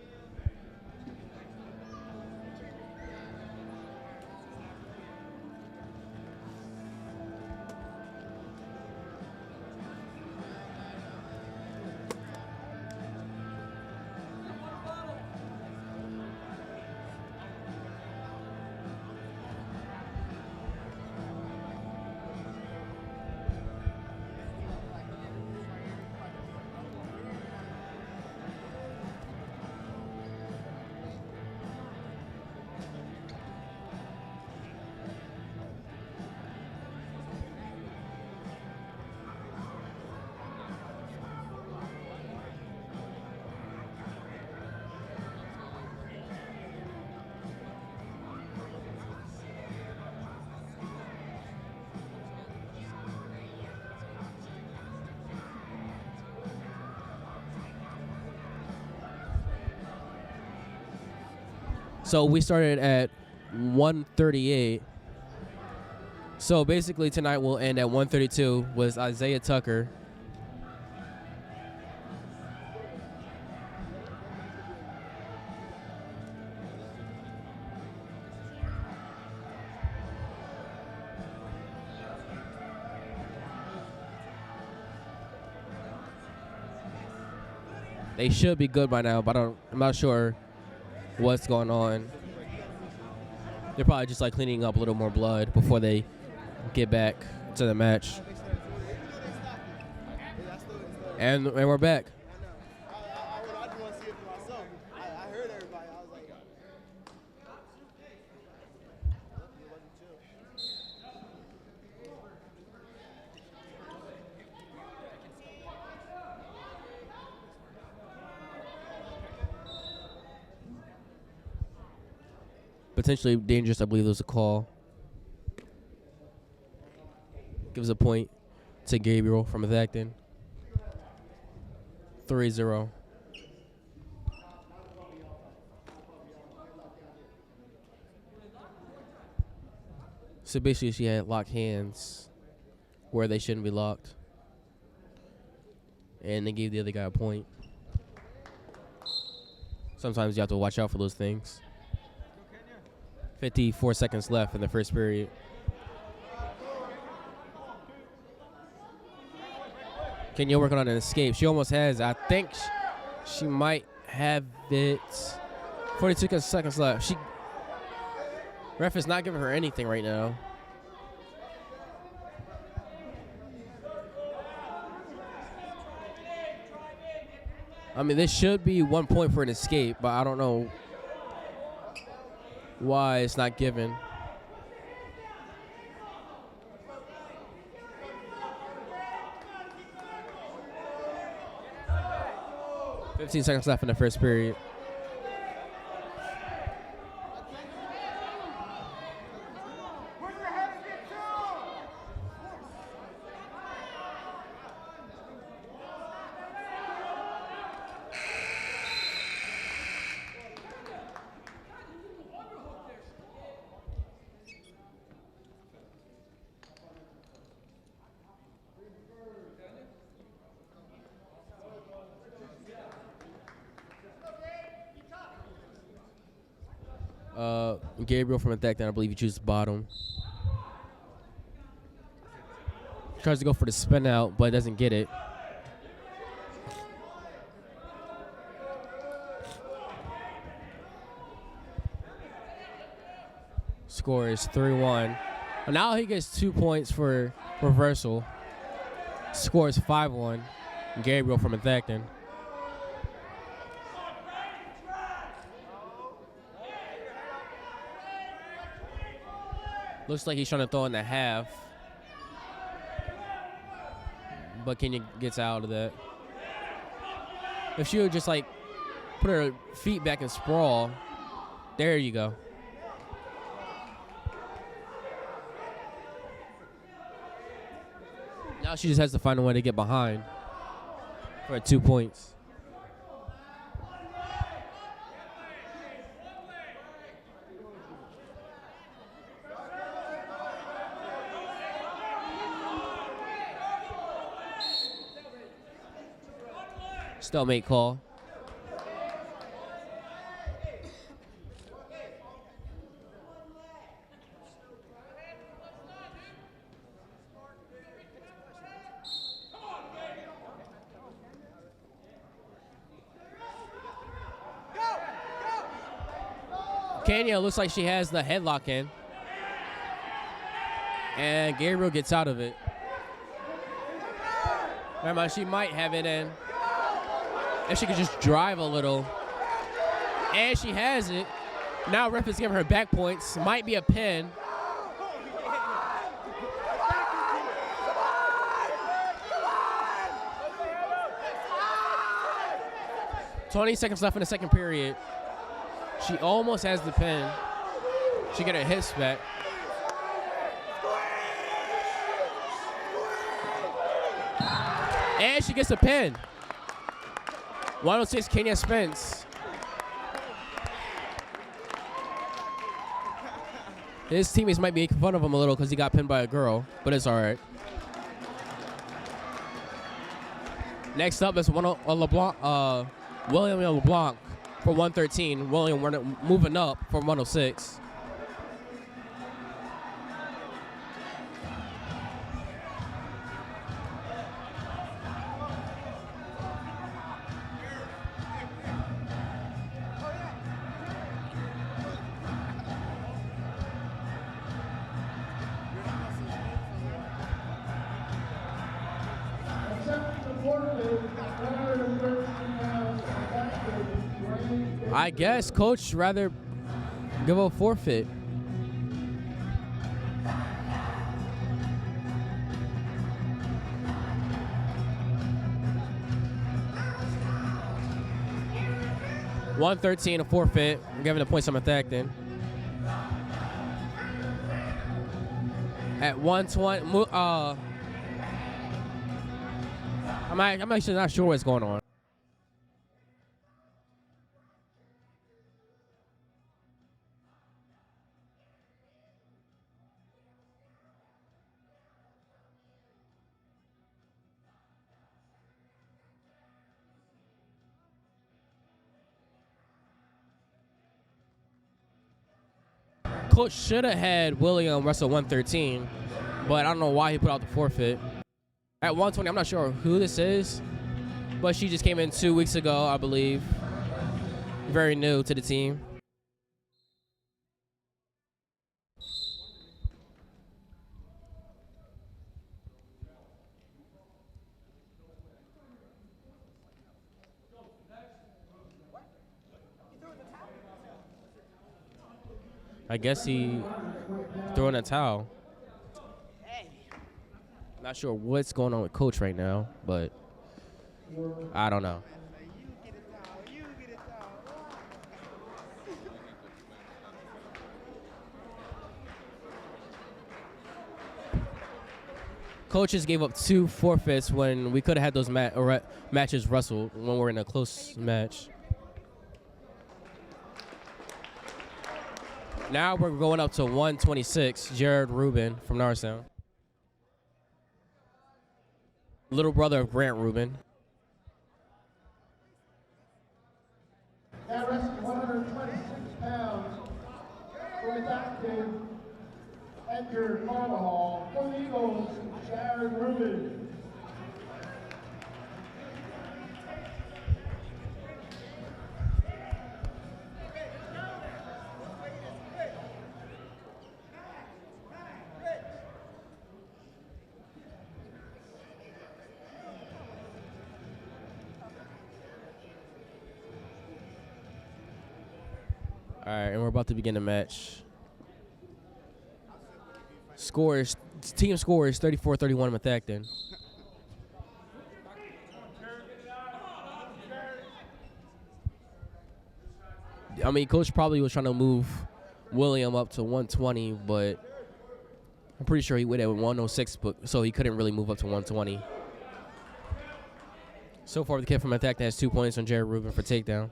So we started at 138. So basically tonight will end at 132 with Isaiah Tucker. They should be good by now, but I'm not sure what's going on. They're probably just like cleaning up a little more blood before they get back to the match. And we're back. I heard everybody. I was like, 'Potentially dangerous, I believe there was a call. Gives a point to Gabriel from Methacton. 3-0. So basically she had locked hands where they shouldn't be locked. And they gave the other guy a point. Sometimes you have to watch out for those things. 54 seconds left in the first period. Kenya working on an escape. She almost has. I think she might have it. 42 seconds left. Ref is not giving her anything right now. I mean, this should be 1 point for an escape, but I don't know why it's not given. $15 seconds left in the first period. Gabriel from Methacton, I believe he chooses bottom. Tries to go for the spin out, but doesn't get it. Score is 3-1. Now he gets 2 points for reversal. Score is 5-1. Gabriel from Methacton. Looks like he's trying to throw in the half. But Kenya gets out of that. If she would just like put her feet back and sprawl, there you go. Now she just has to find a way to get behind for 2 points. Stalemate call. Kenya looks like she has the headlock in. And Gabriel gets out of it. Never mind, she might have it in. If she could just drive a little. And she has it. Now ref is giving her back points. Might be a pin. "20 seconds left in the second period. She almost has the pin. She got her hips back. And she gets a pin. 106 Kenya Spence. His teammates might be making fun of him a little because he got pinned by a girl, but it's all right. Next up is William LeBlanc for 113. William moving up for 106. Accepting the forfeit, 113 pounds, Methacton. I guess coach rather give a forfeit. $113 a forfeit. I'm giving the points to Methacton. At 120, I'm actually not sure what's going on. Coach should have had William wrestle 113, but I don't know why he put out the forfeit. At 120, I'm not sure who this is, but she just came in 2 weeks ago, I believe. Very new to the team. I guess he threw in a towel. Not sure what's going on with coach right now, but I don't know. Coaches gave up 2 forfeits when we could have had those matches wrestled when we're in a close match. Now we're going up to 126, Jared Rubin from Norristown. Little brother of Grant Rubin. Now wrestling 126 pounds for Methacton, Edgar Carvajal. For the Eagles, Jared Rubin. All right, and we're about to begin the match. Team score is 34-31 Methacton. I mean, coach probably was trying to move William up to 120, but I'm pretty sure he went at 106, so he couldn't really move up to 120. So far, the kid from Methacton has 2 points on Jared Rubin for takedown.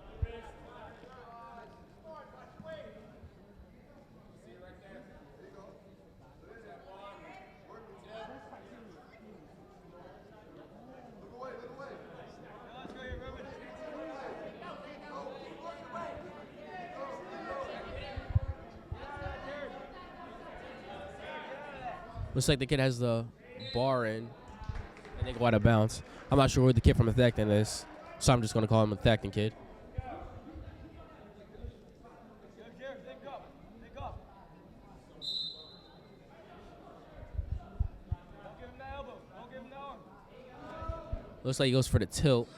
Looks like the kid has the bar in, and they go out of bounds. I'm not sure who the kid from Methacton is, so I'm just going to call him a Methacton kid. Looks like he goes for the tilt,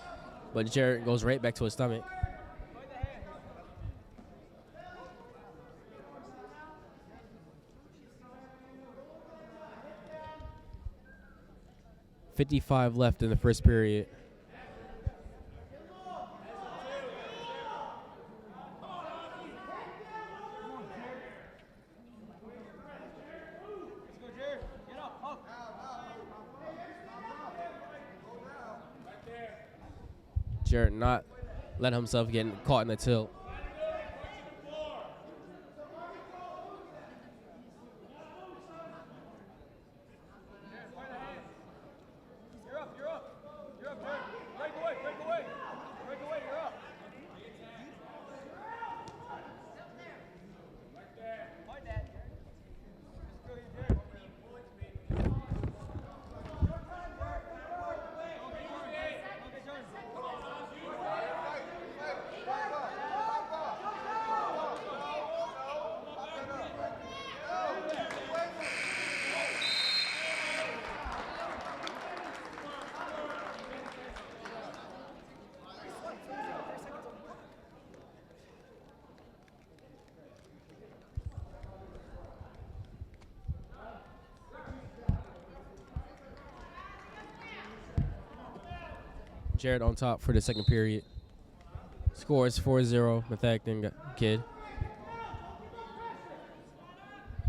but Jared goes right back to his stomach. .55 left in the first period. Jared not letting himself get caught in the tilt. Jared on top for the second period. Score is 4-0, Methacton kid.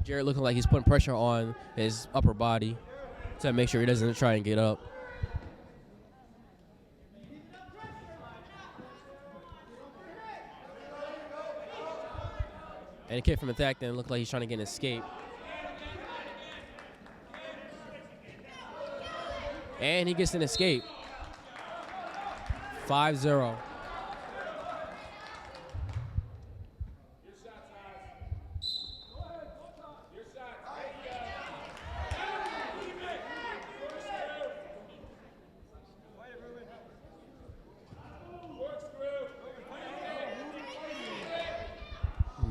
Jared looking like he's putting pressure on his upper body to make sure he doesn't try and get up. And the kid from Methacton looked like he's trying to get an escape. And he gets an escape. 5-0.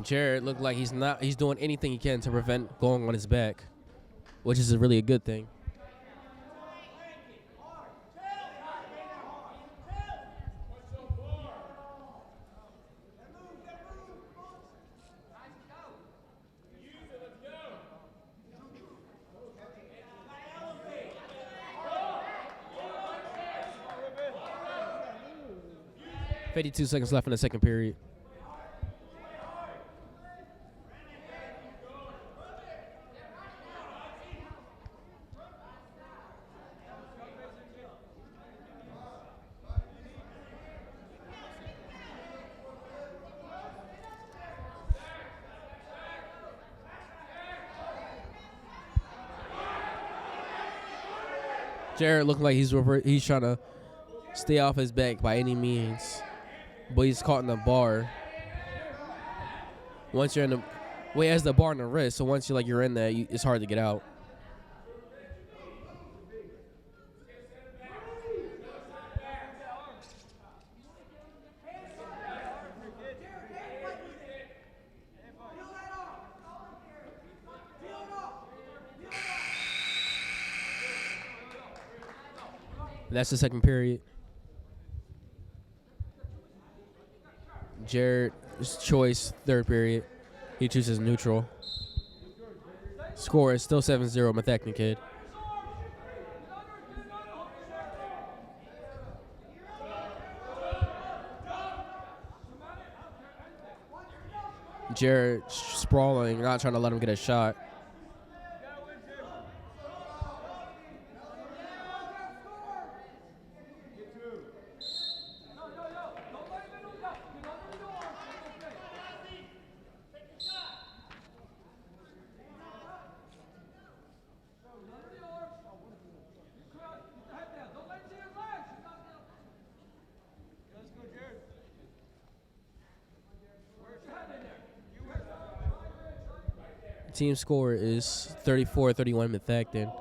Jared looked like he's doing anything he can to prevent going on his back, which is really a good thing. $52 seconds left in the second period. Jared looking like he's trying to stay off his back by any means, but he's caught in the bar. Once you're in the, he has the bar in the wrist, so once you're in there, it's hard to get out. That's the second period. Jared's choice, third period. He chooses neutral. Score is still 7-0, Methacton kid. Jared sprawling, not trying to let him get a shot. Team score is 34-31 Methacton.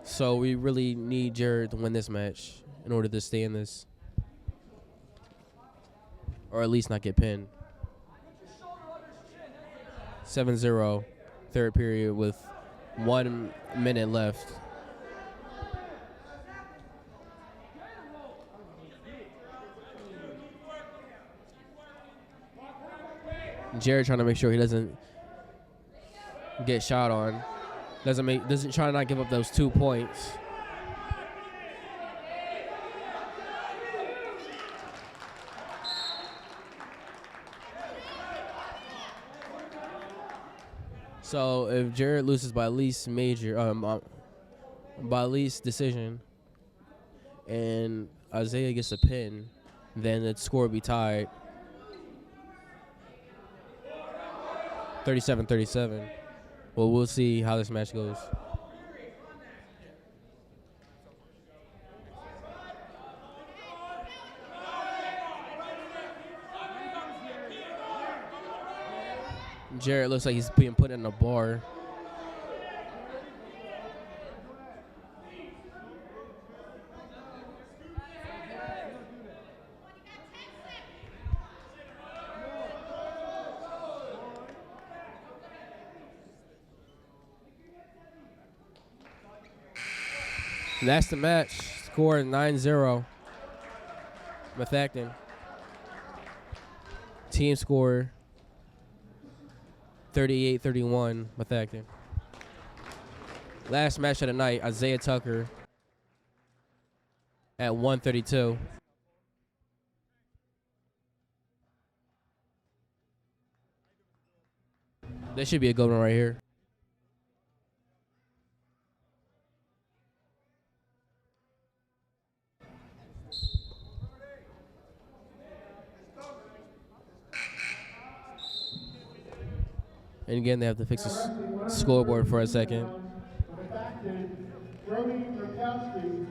So we really need Jared to win this match in order to stay in this. Or at least not get pinned. 7-0, third period with 1 minute left. Jared trying to make sure he doesn't get shot on. Doesn't try to not give up those 2 points. So if Jared loses by least decision, and Isaiah gets a pin, then the score will be tied. 37-37. Well, we'll see how this match goes. Jared looks like he's being put in a bar. And that's the match. Score 9-0. Methacton. Team score 38-31. Methacton. Last match of the night, Isaiah Tucker at 132. This should be a good one right here. And again, they have to fix the scoreboard for a second. Methacton, Brody Murkowski.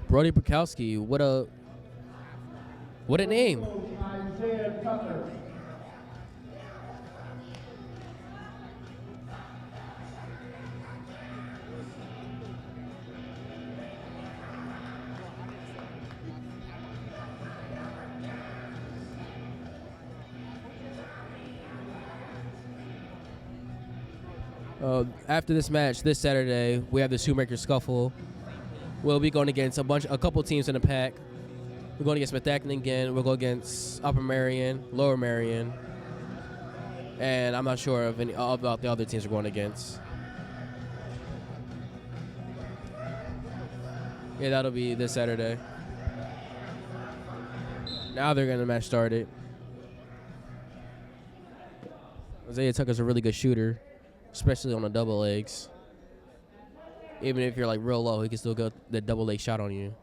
Brody Bukowski, what a name. Isaiah Tucker. After this match, this Saturday, we have the Shoemaker Scuffle. We'll be going against a couple teams in the pack. We're going against Methacton again. We'll go against Upper Marion, Lower Marion, and I'm not sure of any about the other teams we're going against. Yeah, that'll be this Saturday. Now they're getting the match started. Isaiah Tucker's a really good shooter, especially on the double legs. Even if you're like real low, he can still get the double leg shot on you.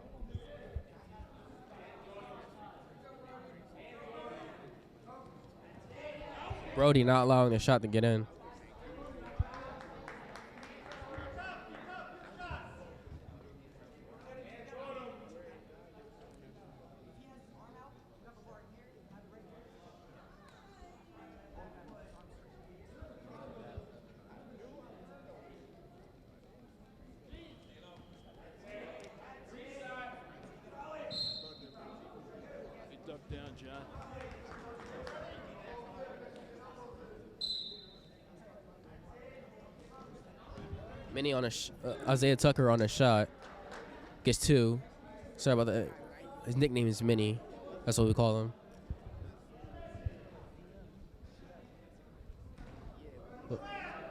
Brody not allowing the shot to get in. Duck down, John. Minnie on Isaiah Tucker on a shot. Gets two. Sorry about that. His nickname is Minnie. That's what we call him.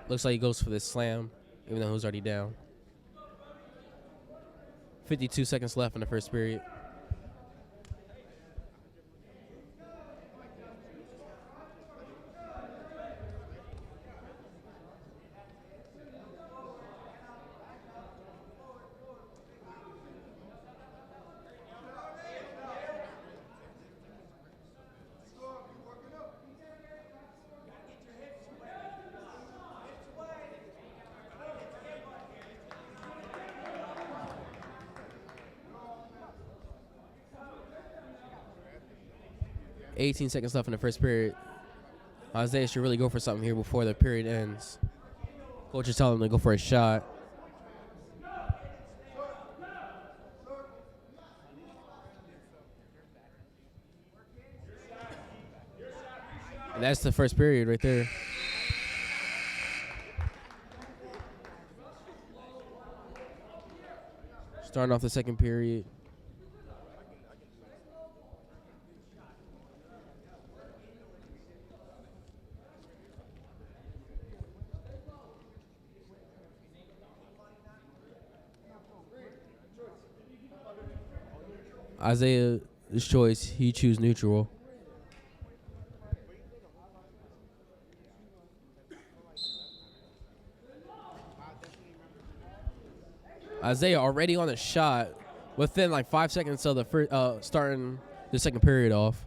Looks like he goes for this slam, even though he's already down. 52 seconds left in the first period. $18 seconds left in the first period. Isaiah should really go for something here before the period ends. Coach is telling him to go for a shot. And that's the first period right there. Starting off the second period. Isaiah's choice, he choose neutral. Isaiah already on the shot within like 5 seconds of the first, starting the second period off.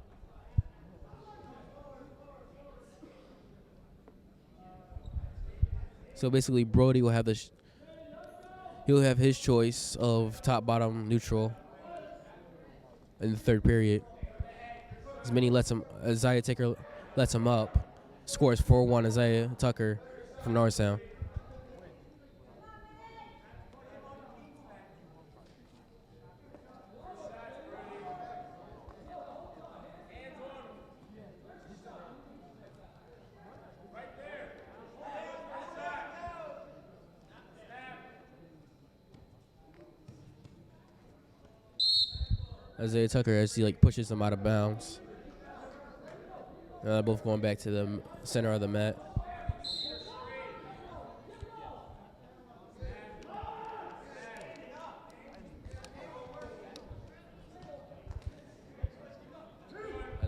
So basically, Brody will have he'll have his choice of top, bottom, neutral in the third period. Isaiah Tucker lets him up. Scores 4-1 Isaiah Tucker from Norristown. Isaiah Tucker as he pushes him out of bounds. Both going back to the center of the mat.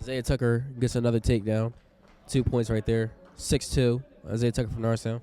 Isaiah Tucker gets another takedown. 2 points right there. 6-2. Isaiah Tucker from Norristown.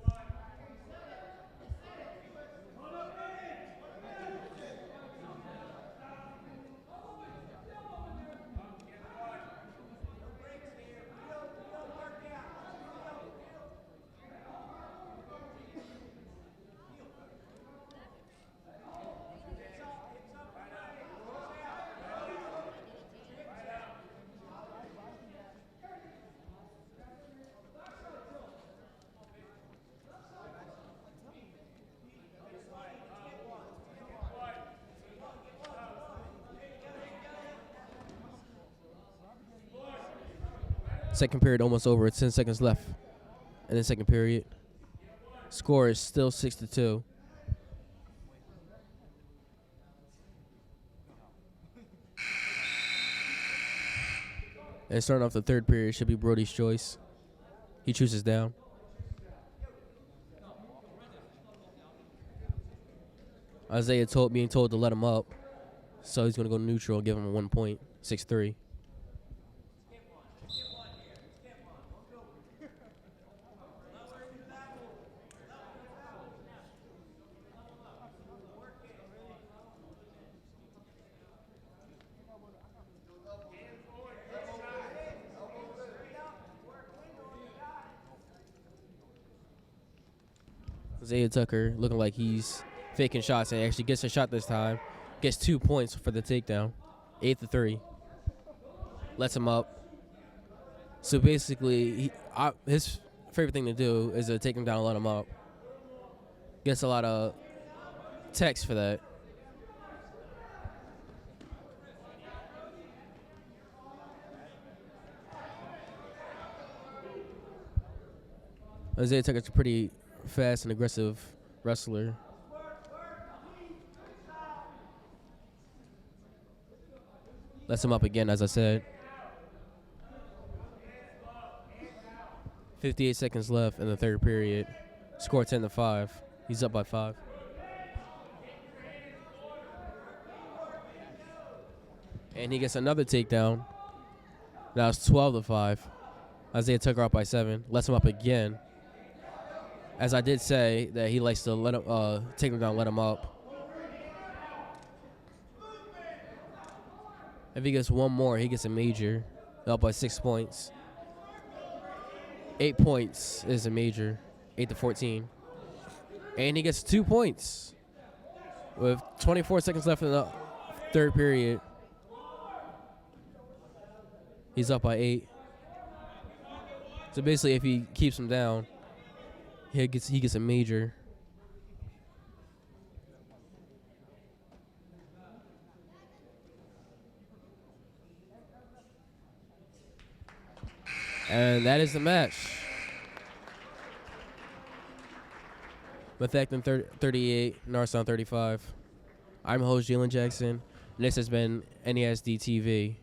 Second period almost over. 10 seconds left in the second period. Score is still 6-2. And starting off the third period should be Brody's choice. He chooses down. Isaiah being told to let him up. So he's going to go neutral and give him a 1 point. 6-3. Isaiah Tucker looking like he's faking shots and actually gets a shot this time. Gets 2 points for the takedown. 8-3. Lets him up. So basically, his favorite thing to do is to take him down and let him up. Gets a lot of text for that. Isaiah Tucker's a pretty fast and aggressive wrestler. Lets him up again, as I said. 58 seconds left in the third period. Score 10-5. He's up by 5. And he gets another takedown. Now it's 12-5. Isaiah Tucker up by 7. Lets him up again. As I did say, that he likes to let him take him down, let him up. If he gets one more, he gets a major. Up by 6 points. 8 points is a major. 8-14. And he gets 2 points. With 24 seconds left in the third period. He's up by 8. So basically, if he keeps him down, he gets a major. And that is the match. Methacton 38, Norristown 35. I'm host Jalen Jackson, and this has been NESD TV.